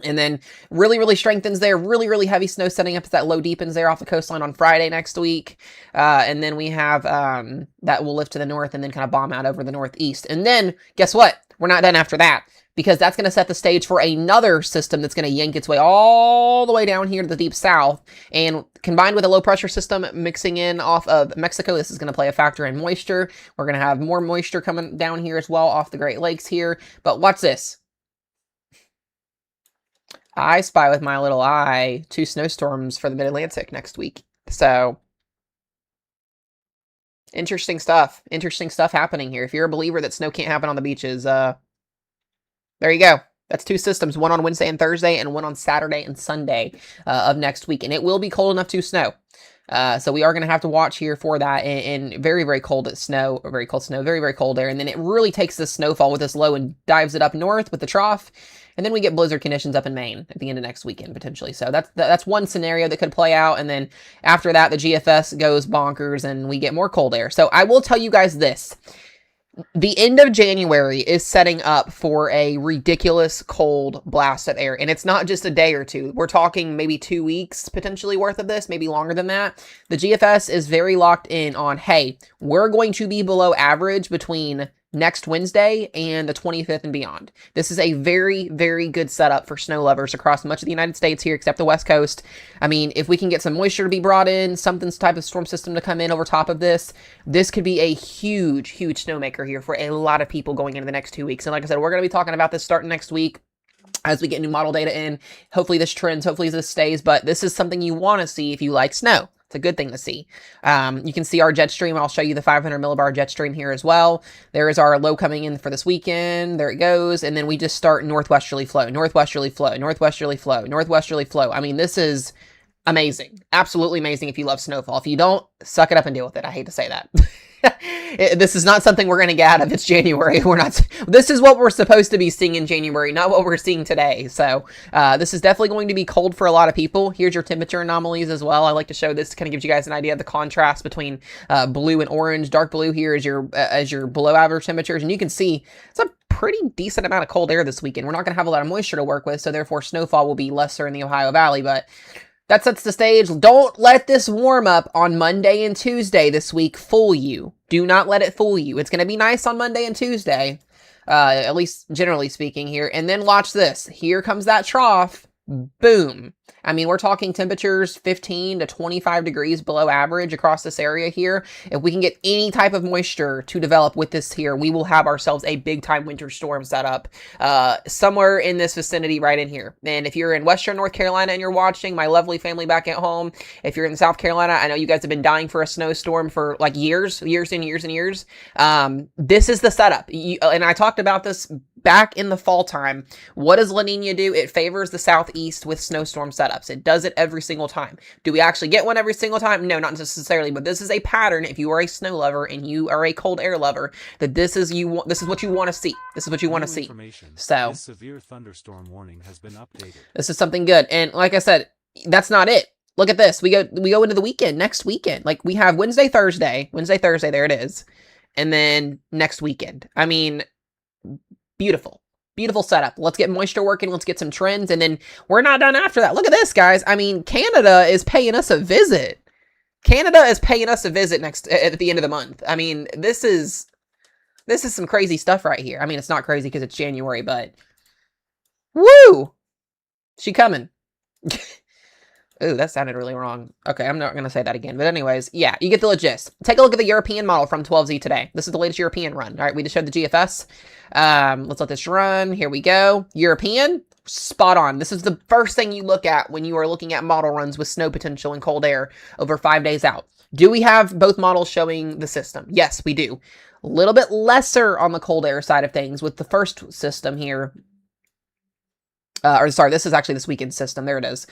And then really, really strengthens there. Really, really heavy snow setting up as that low deepens there off the coastline on Friday next week. And then we have that will lift to the north and then kind of bomb out over the northeast. And then guess what? We're not done after that, because that's going to set the stage for another system that's going to yank its way all the way down here to the deep south. And combined with a low pressure system mixing in off of Mexico, this is going to play a factor in moisture. We're going to have more moisture coming down here as well off the Great Lakes here. But watch this. I spy with my little eye 2 snowstorms for the Mid-Atlantic next week. So interesting stuff. Interesting stuff happening here. If you're a believer that snow can't happen on the beaches, there you go. That's 2 systems, one on Wednesday and Thursday and one on Saturday and Sunday of next week. And it will be cold enough to snow. So we are going to have to watch here for that in very, very cold snow, very, very cold air. And then it really takes this snowfall with this low and dives it up north with the trough. And then we get blizzard conditions up in Maine at the end of next weekend, potentially. So that's one scenario that could play out. And then after that, the GFS goes bonkers and we get more cold air. So I will tell you guys this. The end of January is setting up for a ridiculous cold blast of air. And it's not just a day or two. We're talking maybe 2 weeks potentially worth of this, maybe longer than that. The GFS is very locked in on, hey, we're going to be below average between next Wednesday and the 25th and beyond. This is a very, very good setup for snow lovers across much of the United States here, except the West Coast. I mean, if we can get some moisture to be brought in, some type of storm system to come in over top of this, this could be a huge, huge snowmaker here for a lot of people going into the next 2 weeks. And like I said, we're going to be talking about this starting next week as we get new model data in. Hopefully this trends, hopefully this stays, but this is something you want to see if you like snow. It's a good thing to see. You can see our jet stream. I'll show you the 500 millibar jet stream here as well. There is our low coming in for this weekend. There it goes. And then we just start northwesterly flow, northwesterly flow, northwesterly flow, northwesterly flow. I mean, this is amazing. Absolutely amazing if you love snowfall. If you don't, suck it up and deal with it. I hate to say that. This is not something we're going to get out of. It's January. We're not. This is what we're supposed to be seeing in January, not what we're seeing today. So this is definitely going to be cold for a lot of people. Here's your temperature anomalies as well. I like to show this. Kind of gives you guys an idea of the contrast between blue and orange. Dark blue here is your below average temperatures, and you can see it's a pretty decent amount of cold air this weekend. We're not going to have a lot of moisture to work with, so therefore snowfall will be lesser in the Ohio Valley, but that sets the stage. Don't let this warm up on Monday and Tuesday this week fool you. Do not let it fool you. It's going to be nice on Monday and Tuesday, at least generally speaking here. And then watch this. Here comes that trough. Boom. I mean, we're talking temperatures 15 to 25 degrees below average across this area here. If we can get any type of moisture to develop with this here, we will have ourselves a big time winter storm set up somewhere in this vicinity right in here. And if you're in Western North Carolina and you're watching, my lovely family back at home, if you're in South Carolina, I know you guys have been dying for a snowstorm for like years and years and years. This is the setup. And I talked about this back in the fall time. What does La Nina do? It favors the southeast with snowstorm setups. It does it every single time. Do we actually get one every single time? No, not necessarily, but this is a pattern. If you are a snow lover and you are a cold air lover, that this is what you want to see. This is what you want to see. So, this severe thunderstorm warning has been updated. This is something good. And like I said, that's not it. Look at this. We go into the weekend, next weekend. Like we have Wednesday, Thursday, there it is. And then next weekend. I mean, beautiful setup. Let's get moisture working. Let's get some trends. And then we're not done after that. Look at this, guys. I mean, Canada is paying us a visit. Next at the end of the month. I mean, this is some crazy stuff right here. I mean, it's not crazy because it's January, but woo! She coming. Ooh, that sounded really wrong. Okay, I'm not going to say that again. But anyways, yeah, you get the gist. Take a look at the European model from 12Z today. This is the latest European run. All right, we just showed the GFS. Let's let this run. Here we go. European, spot on. This is the first thing you look at when you are looking at model runs with snow potential and cold air over 5 days out. Do we have both models showing the system? Yes, we do. A little bit lesser on the cold air side of things with the first system here. This is actually this weekend's system. There it is.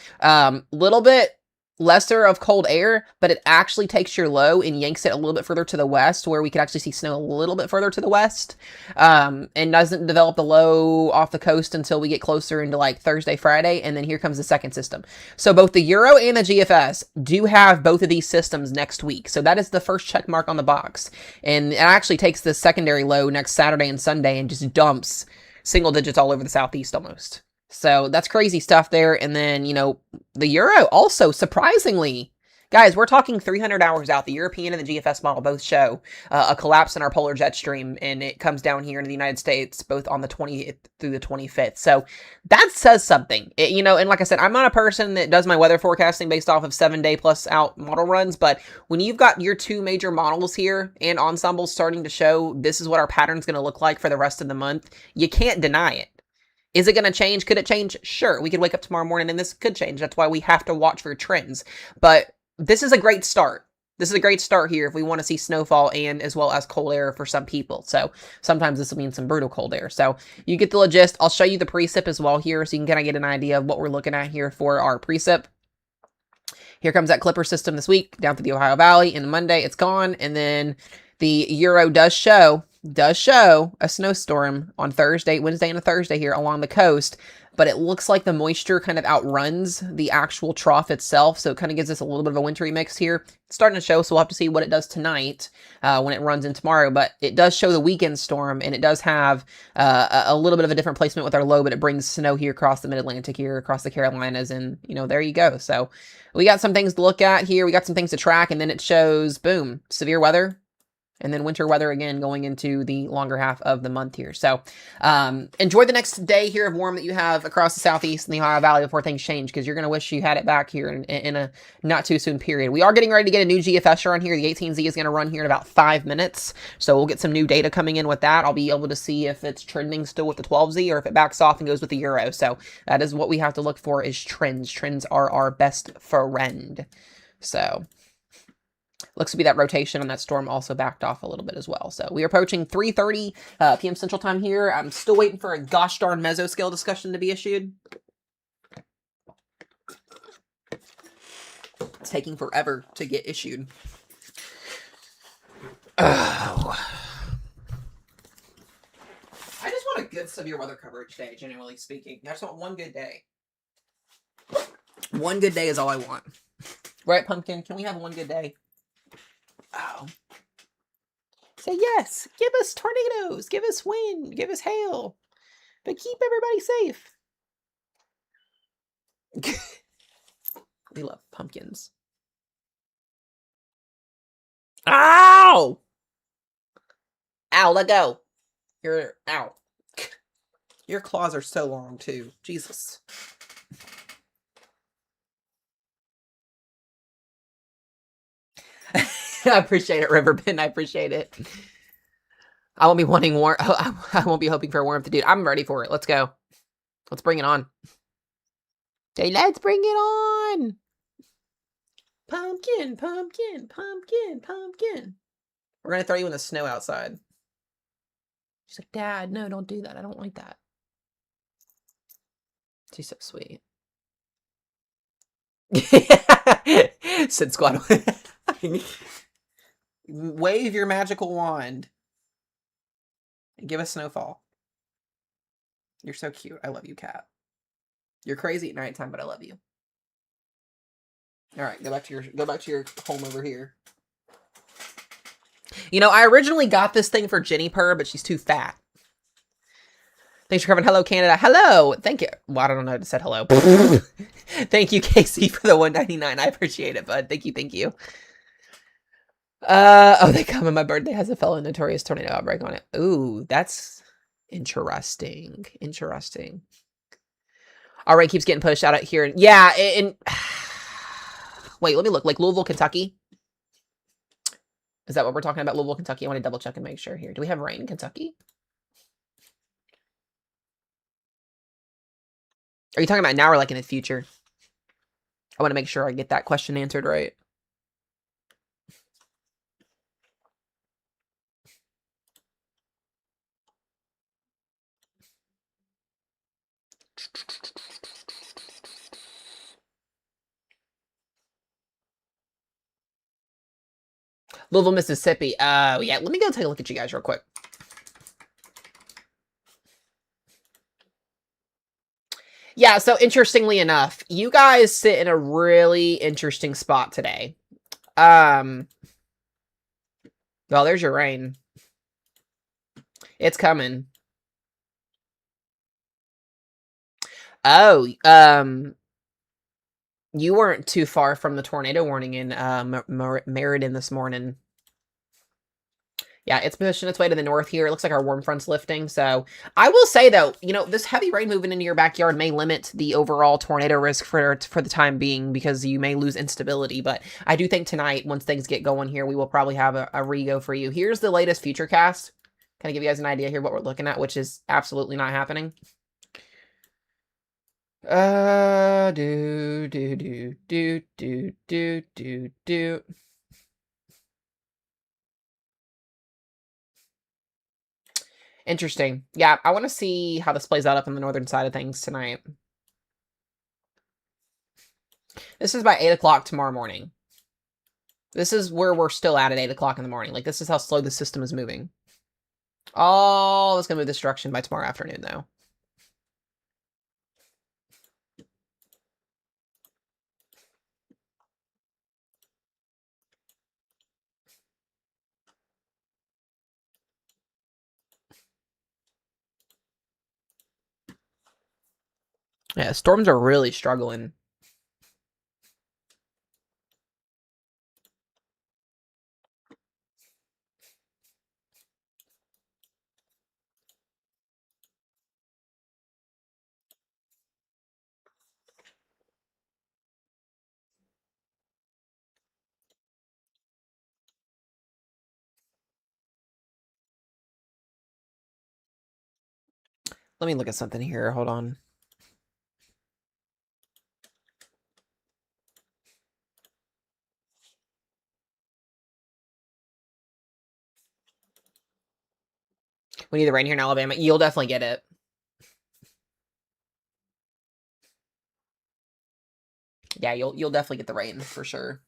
Little bit lesser of cold air, but it actually takes your low and yanks it a little bit further to the west, where we could actually see snow a little bit further to the west, and doesn't develop the low off the coast until we get closer into like Thursday, Friday, and then here comes the second system. So both the Euro and the GFS do have both of these systems next week. So that is the first check mark on the box. And it actually takes the secondary low next Saturday and Sunday and just dumps single digits all over the southeast almost. So that's crazy stuff there. And then, you know, the Euro also, surprisingly, guys, we're talking 300 hours out. The European and the GFS model both show a collapse in our polar jet stream, and it comes down here into the United States, both on the 20th through the 25th. So that says something, you know, and like I said, I'm not a person that does my weather forecasting based off of 7-day plus out model runs, but when you've got your two major models here and ensembles starting to show this is what our pattern's going to look like for the rest of the month, you can't deny it. Is it going to change? Could it change? Sure. We could wake up tomorrow morning and this could change. That's why we have to watch for trends. But this is a great start. This is a great start here if we want to see snowfall and as well as cold air for some people. So sometimes this will mean some brutal cold air. So you get the gist. I'll show you the precip as well here so you can kind of get an idea of what we're looking at here for our precip. Here comes that Clipper system this week down through the Ohio Valley. And Monday it's gone. And then the Euro does show a snowstorm on Wednesday and a Thursday here along the coast, but it looks like the moisture kind of outruns the actual trough itself, so it kind of gives us a little bit of a wintry mix here. It's starting to show, so we'll have to see what it does tonight when it runs in tomorrow, but it does show the weekend storm, and it does have a little bit of a different placement with our low, but it brings snow here across the mid-Atlantic here, across the Carolinas, and, you know, there you go. So we got some things to look at here. We got some things to track, and then it shows, boom, severe weather, and then winter weather again going into the longer half of the month here. So enjoy the next day here of warm that you have across the southeast and the Ohio Valley before things change, because you're going to wish you had it back here in a not too soon period. We are getting ready to get a new GFS run here. The 18Z is going to run here in about 5 minutes. So we'll get some new data coming in with that. I'll be able to see if it's trending still with the 12Z or if it backs off and goes with the Euro. So that is what we have to look for, is trends. Trends are our best friend. So looks to be that rotation on that storm also backed off a little bit as well. So we are approaching 3:30 p.m. Central Time here. I'm still waiting for a gosh darn mesoscale discussion to be issued. It's taking forever to get issued. good severe weather coverage day, generally speaking. I just want one good day. One good day is all I want. Right, Pumpkin? Can we have one good day? Oh. Say yes. Give us tornadoes. Give us wind. Give us hail. But keep everybody safe. We love pumpkins. Ow! Ow, let go. You're out. Your claws are so long, too. Jesus. I appreciate it, Riverbend. I appreciate it. I won't be wanting warmth. I won't be hoping for warmth, dude. I'm ready for it. Let's go. Let's bring it on. Hey, let's bring it on. Pumpkin, pumpkin, pumpkin, pumpkin. We're going to throw you in the snow outside. She's like, Dad, no, don't do that. I don't like that. She's so sweet. Sid Squad. Wave your magical wand. And give us Snowfall. You're so cute. I love you, cat. You're crazy at nighttime, but I love you. All right, go back to your home over here. You know, I originally got this thing for Jenny Purr, but she's too fat. Thanks for coming. Hello, Canada. Hello. Thank you. Well, I don't know. I just said hello. Thank you, Casey, for the $1.99. I appreciate it, bud. Thank you. Thank you. Oh, they come and my birthday has a fellow notorious tornado outbreak on it. Ooh, that's interesting. Interesting. All right, keeps getting pushed out here. Yeah, and wait, let me look. Like Louisville, Kentucky. Is that what we're talking about? Louisville, Kentucky. I want to double check and make sure here. Do we have rain in Kentucky? Are you talking about now or like in the future? I want to make sure I get that question answered right. Louisville, Mississippi. Yeah, let me go take a look at you guys real quick. Yeah, so interestingly enough, you guys sit in a really interesting spot today. Well, there's your rain. It's coming. Oh, you weren't too far from the tornado warning in Meriden this morning. Yeah, it's pushing its way to the north here. It looks like our warm front's lifting. So I will say, though, you know, this heavy rain moving into your backyard may limit the overall tornado risk for the time being because you may lose instability. But I do think tonight, once things get going here, we will probably have a re-go for you. Here's the latest Futurecast. Kind of give you guys an idea here what we're looking at, which is absolutely not happening. Do. Interesting. Yeah, I want to see how this plays out up on the northern side of things tonight. This is by 8 o'clock tomorrow morning. This is where we're still at 8 o'clock in the morning. Like, this is how slow the system is moving. Oh, it's going to move this direction by tomorrow afternoon, though. Yeah, storms are really struggling. Let me look at something here. Hold on. We need the rain here in Alabama. You'll definitely get it. Yeah, you'll definitely get the rain for sure.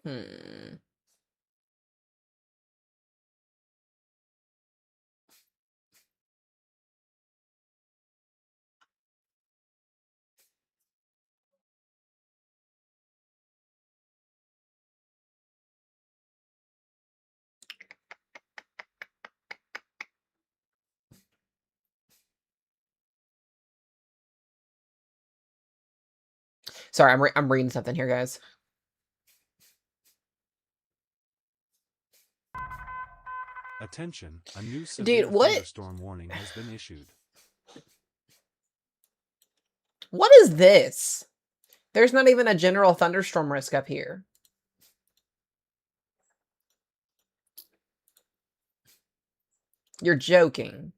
Hmm. Sorry, I'm reading something here, guys. Attention, a new Dude, severe what? thunderstorm warning has been issued. What is this? There's not even a general thunderstorm risk up here. You're joking.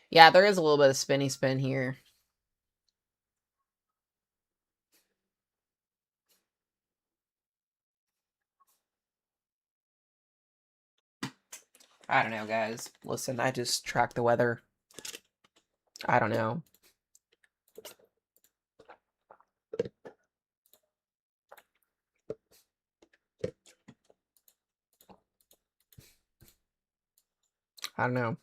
Yeah, there is a little bit of spinny spin here. I don't know, guys. Listen, I just track the weather. I don't know. I don't know.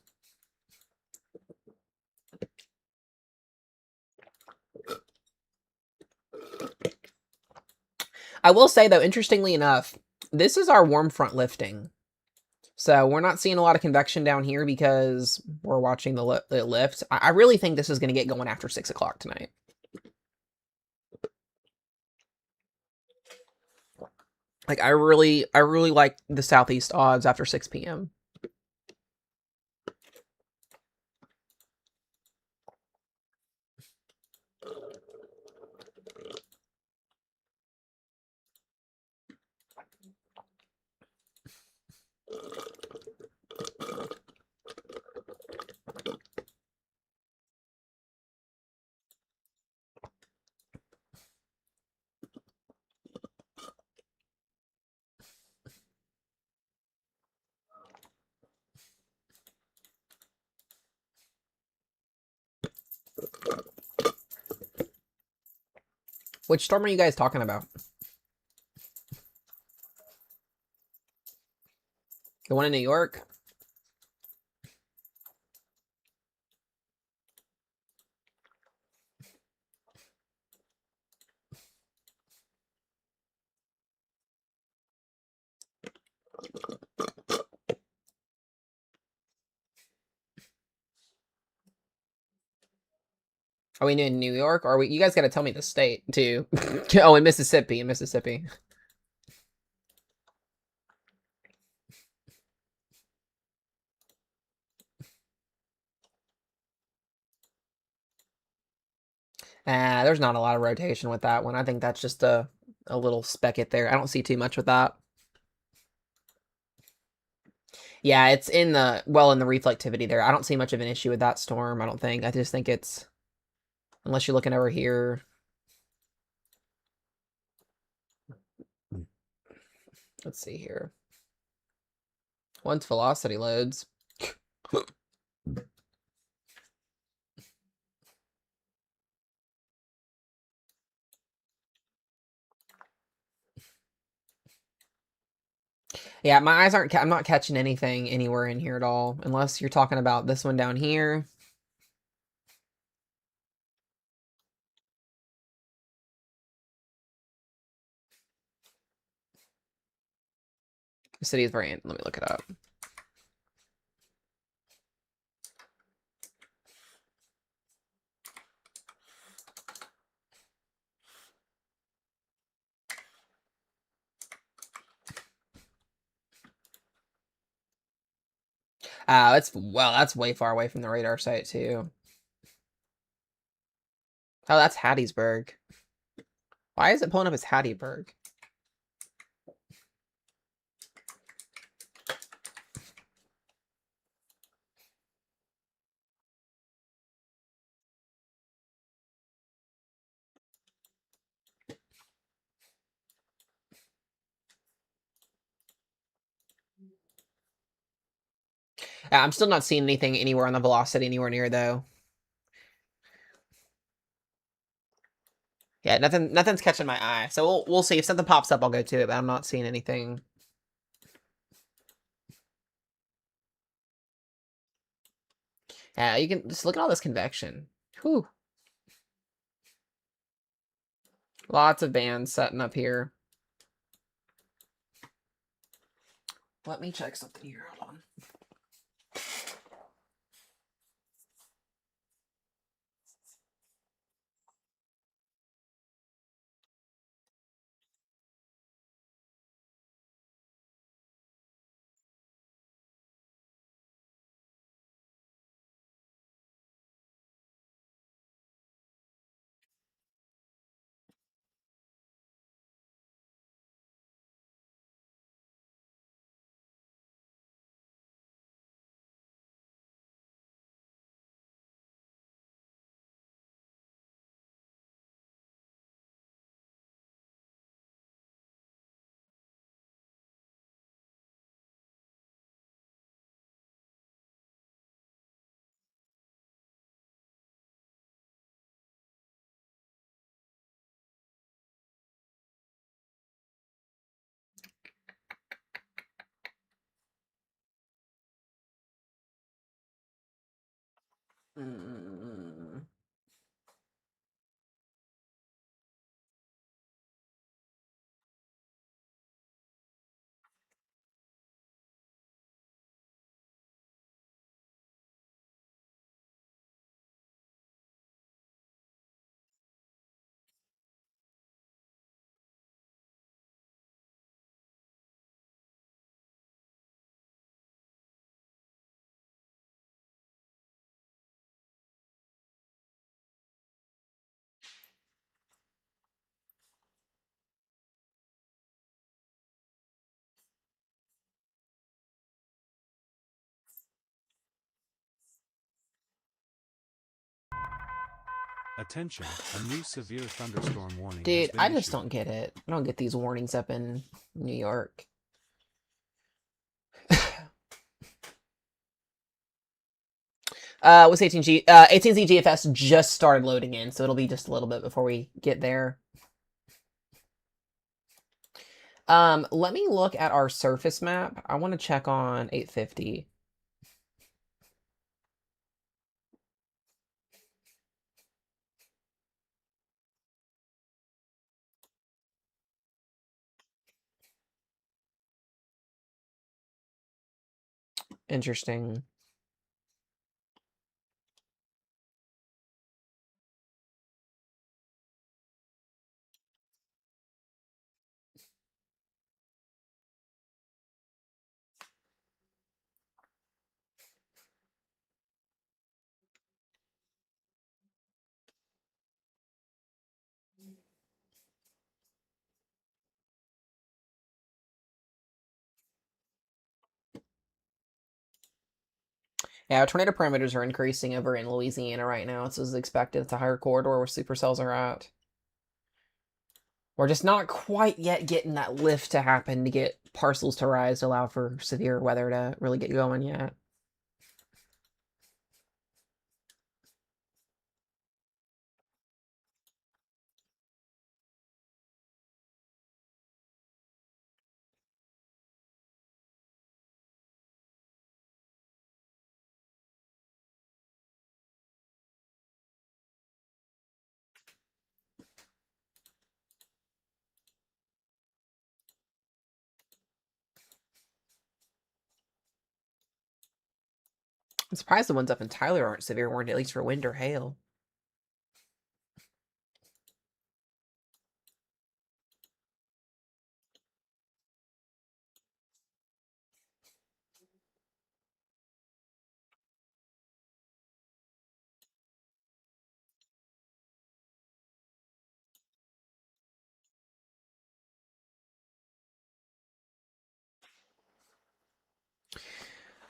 I will say, though, interestingly enough, this is our warm front lifting. So we're not seeing a lot of convection down here because we're watching the lift. I really think this is going to get going after 6 o'clock tonight. Like, I really like the southeast odds after 6 p.m. Which storm are you guys talking about? The one in New York? Are we in New York? Or are we? You guys got to tell me the state too. Oh, in Mississippi. In Mississippi. There's not a lot of rotation with that one. I think that's just a little specket there. I don't see too much with that. Yeah, it's in the in the reflectivity there. I don't see much of an issue with that storm. I don't think. I just think it's unless you're looking over here. Let's see here. Once velocity loads. Yeah, my eyes aren't. I'm not catching anything anywhere in here at all, unless you're talking about this one down here. The city is very. Let me look it up. That's way far away from the radar site too. Oh, that's Hattiesburg. Why is it pulling up as Hattiesburg? I'm still not seeing anything anywhere on the velocity anywhere near, though. Yeah, nothing's catching my eye. So we'll see. If something pops up, I'll go to it, but I'm not seeing anything. Yeah, you can just look at all this convection. Whew. Lots of bands setting up here. Let me check something here. Hold on. Mm. Attention, a new severe thunderstorm warning has Dude, been I just issued. don't get it. I don't get these warnings up in New York. What's 18G? 18Z GFS just started loading in, so it'll be just a little bit before we get there. Let me look at our surface map. I want to check on 850. Interesting. Yeah, tornado parameters are increasing over in Louisiana right now. It's as expected. It's a higher corridor where supercells are at. We're just not quite yet getting that lift to happen to get parcels to rise to allow for severe weather to really get going yet. I'm surprised the ones up in Tyler aren't severe warned, at least for wind or hail.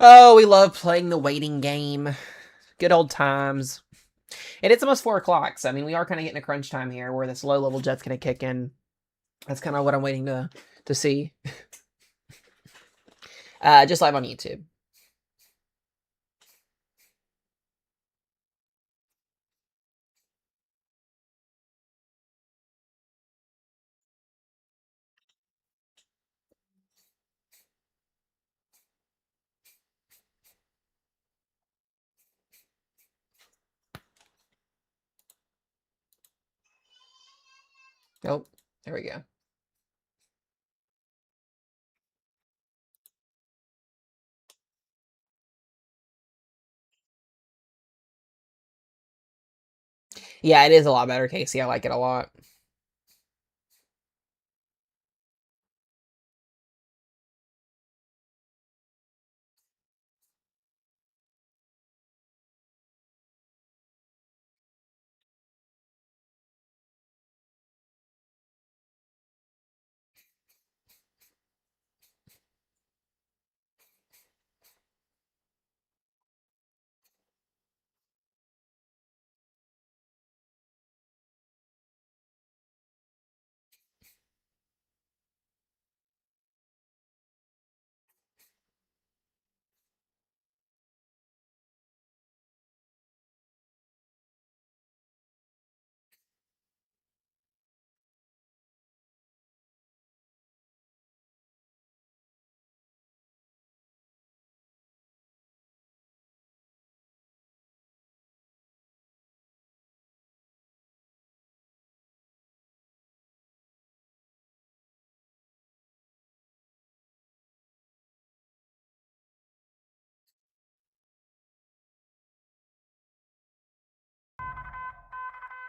Oh, we love playing the waiting game. Good old times. And it's almost 4 o'clock, so I mean, we are kind of getting a crunch time here where this low-level jet's going to kick in. That's kind of what I'm waiting to see. Just live on YouTube. Oh, there we go. Yeah, it is a lot better, Casey. I like it a lot.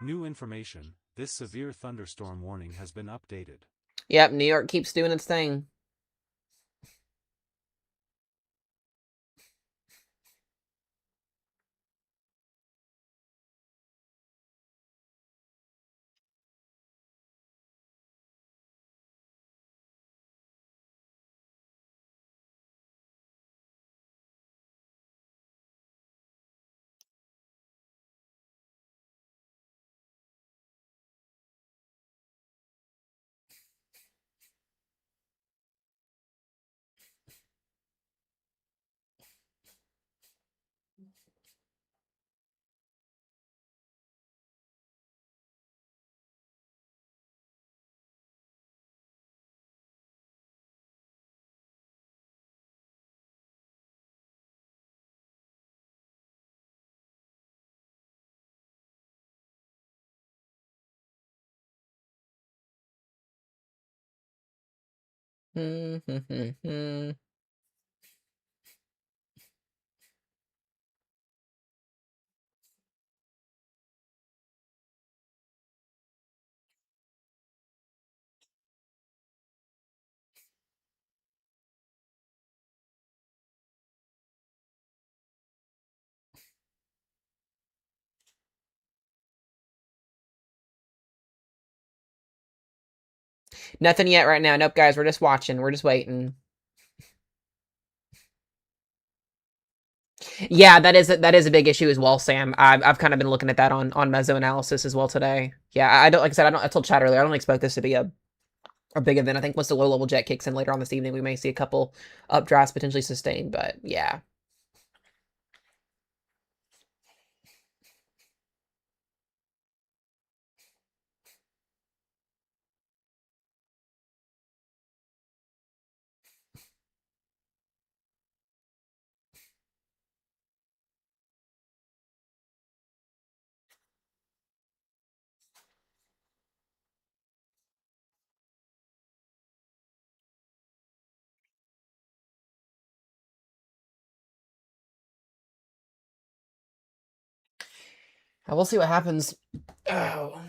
New information, this severe thunderstorm warning has been updated. Yep, New York keeps doing its thing. Nothing yet right now. Nope, guys. We're just watching. We're just waiting. Yeah, that is a big issue as well, Sam. I've kind of been looking at that on Mezzo analysis as well today. Yeah, I don't like I said I told Chad earlier I don't expect this to be a big event. I think once the low level jet kicks in later on this evening, we may see a couple updrafts potentially sustained. But yeah, we'll see what happens. Oh.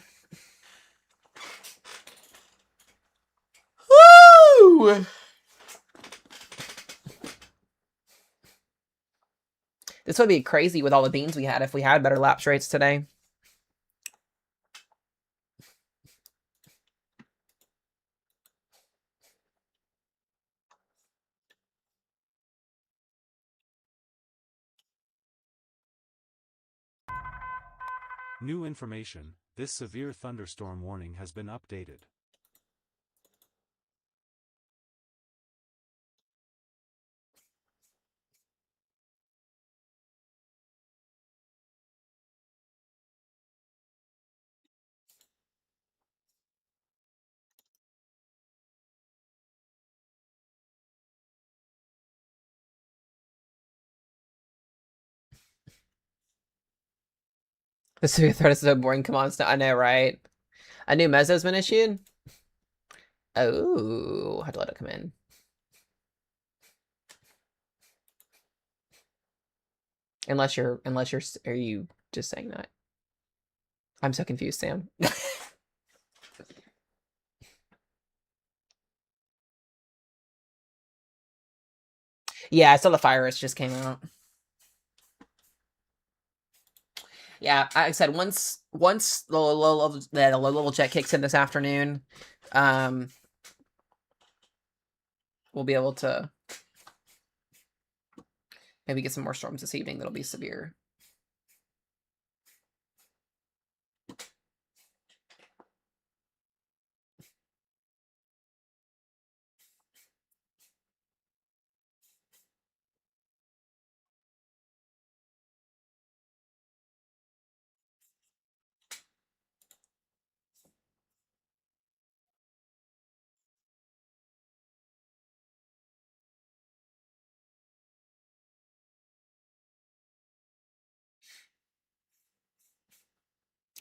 Woo! This would be crazy with all the beans we had if we had better lapse rates today. New information, this severe thunderstorm warning has been updated. The severe threat is so boring. Come on, I know, right? A new mezzo's been issued? Oh, I have to let it come in. Unless you're, are you just saying that? I'm so confused, Sam. Yeah, I saw the virus just came out. Yeah, like I said, once the low level jet kicks in this afternoon, we'll be able to maybe get some more storms this evening that'll be severe.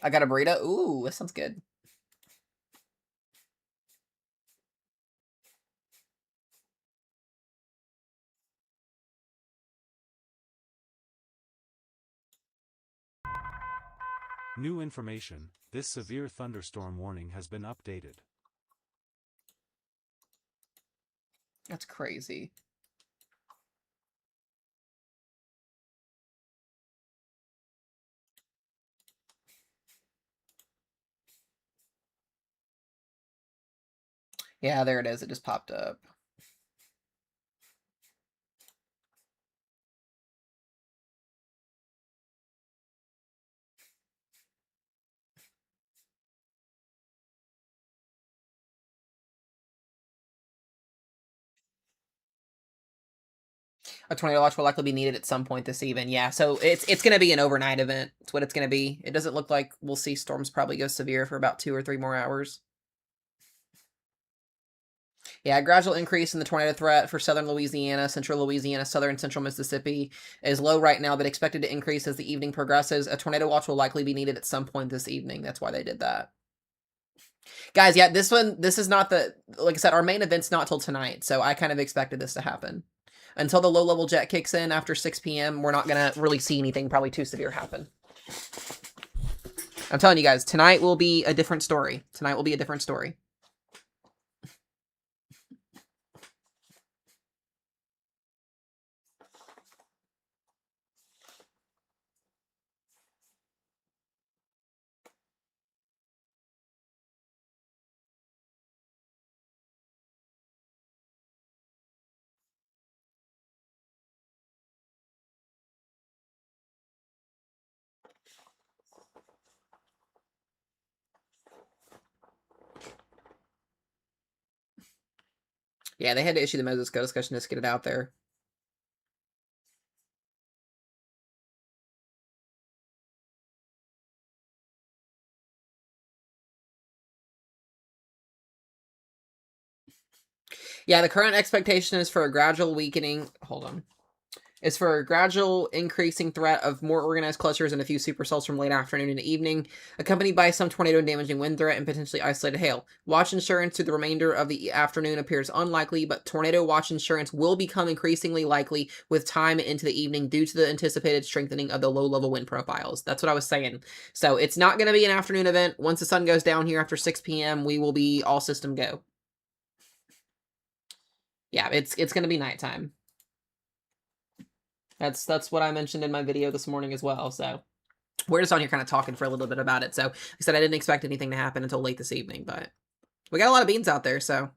I got a burrito. Ooh, that sounds good. New information, this severe thunderstorm warning has been updated. That's crazy. Yeah, there it is. It just popped up. A tornado watch will likely be needed at some point this evening. Yeah, so it's going to be an overnight event. It's what it's going to be. It doesn't look like we'll see storms probably go severe for about 2 or 3 more hours. Yeah, gradual increase in the tornado threat for southern Louisiana, central Louisiana, southern central Mississippi is low right now, but expected to increase as the evening progresses. A tornado watch will likely be needed at some point this evening. That's why they did that. Guys, yeah, this is not like I said, our main event's not till tonight, so I kind of expected this to happen. Until the low-level jet kicks in after 6 p.m., we're not going to really see anything probably too severe happen. I'm telling you guys, tonight will be a different story. Tonight will be a different story. Yeah, they had to issue the Moses Code discussion just to get it out there. Yeah, the current expectation is for a gradual weakening. Hold on. Is for a gradual increasing threat of more organized clusters and a few supercells from late afternoon into evening, accompanied by some tornado and damaging wind threat and potentially isolated hail. Watch insurance through the remainder of the afternoon appears unlikely, but tornado watch insurance will become increasingly likely with time into the evening due to the anticipated strengthening of the low-level wind profiles. That's what I was saying. So it's not going to be an afternoon event. Once the sun goes down here after 6 p.m., we will be all system go. Yeah, it's going to be nighttime. That's what I mentioned in my video this morning as well. So we're just on here kind of talking for a little bit about it. So like I said, I didn't expect anything to happen until late this evening, but we got a lot of beans out there. So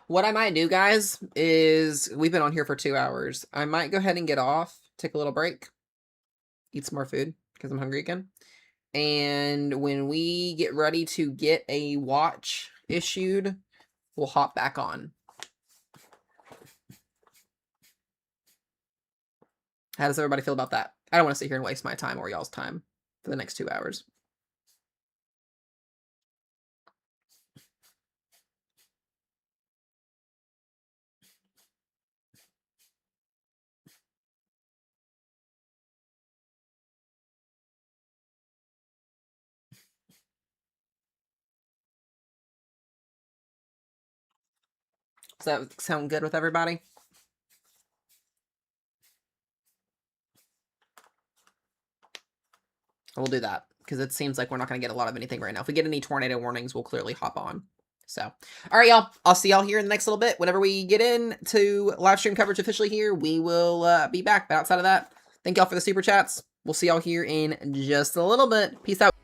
What I might do, guys, is we've been on here for 2 hours. I might go ahead and get off, take a little break, eat some more food because I'm hungry again. And when we get ready to get a watch issued, we'll hop back on. How does everybody feel about that? I don't want to sit here and waste my time or y'all's time for the next 2 hours. Does that sound good with everybody? We'll do that because it seems like we're not going to get a lot of anything right now. If we get any tornado warnings, we'll clearly hop on. So, all right, y'all. I'll see y'all here in the next little bit. Whenever we get into live stream coverage officially here, we will be back. But outside of that, thank y'all for the super chats. We'll see y'all here in just a little bit. Peace out.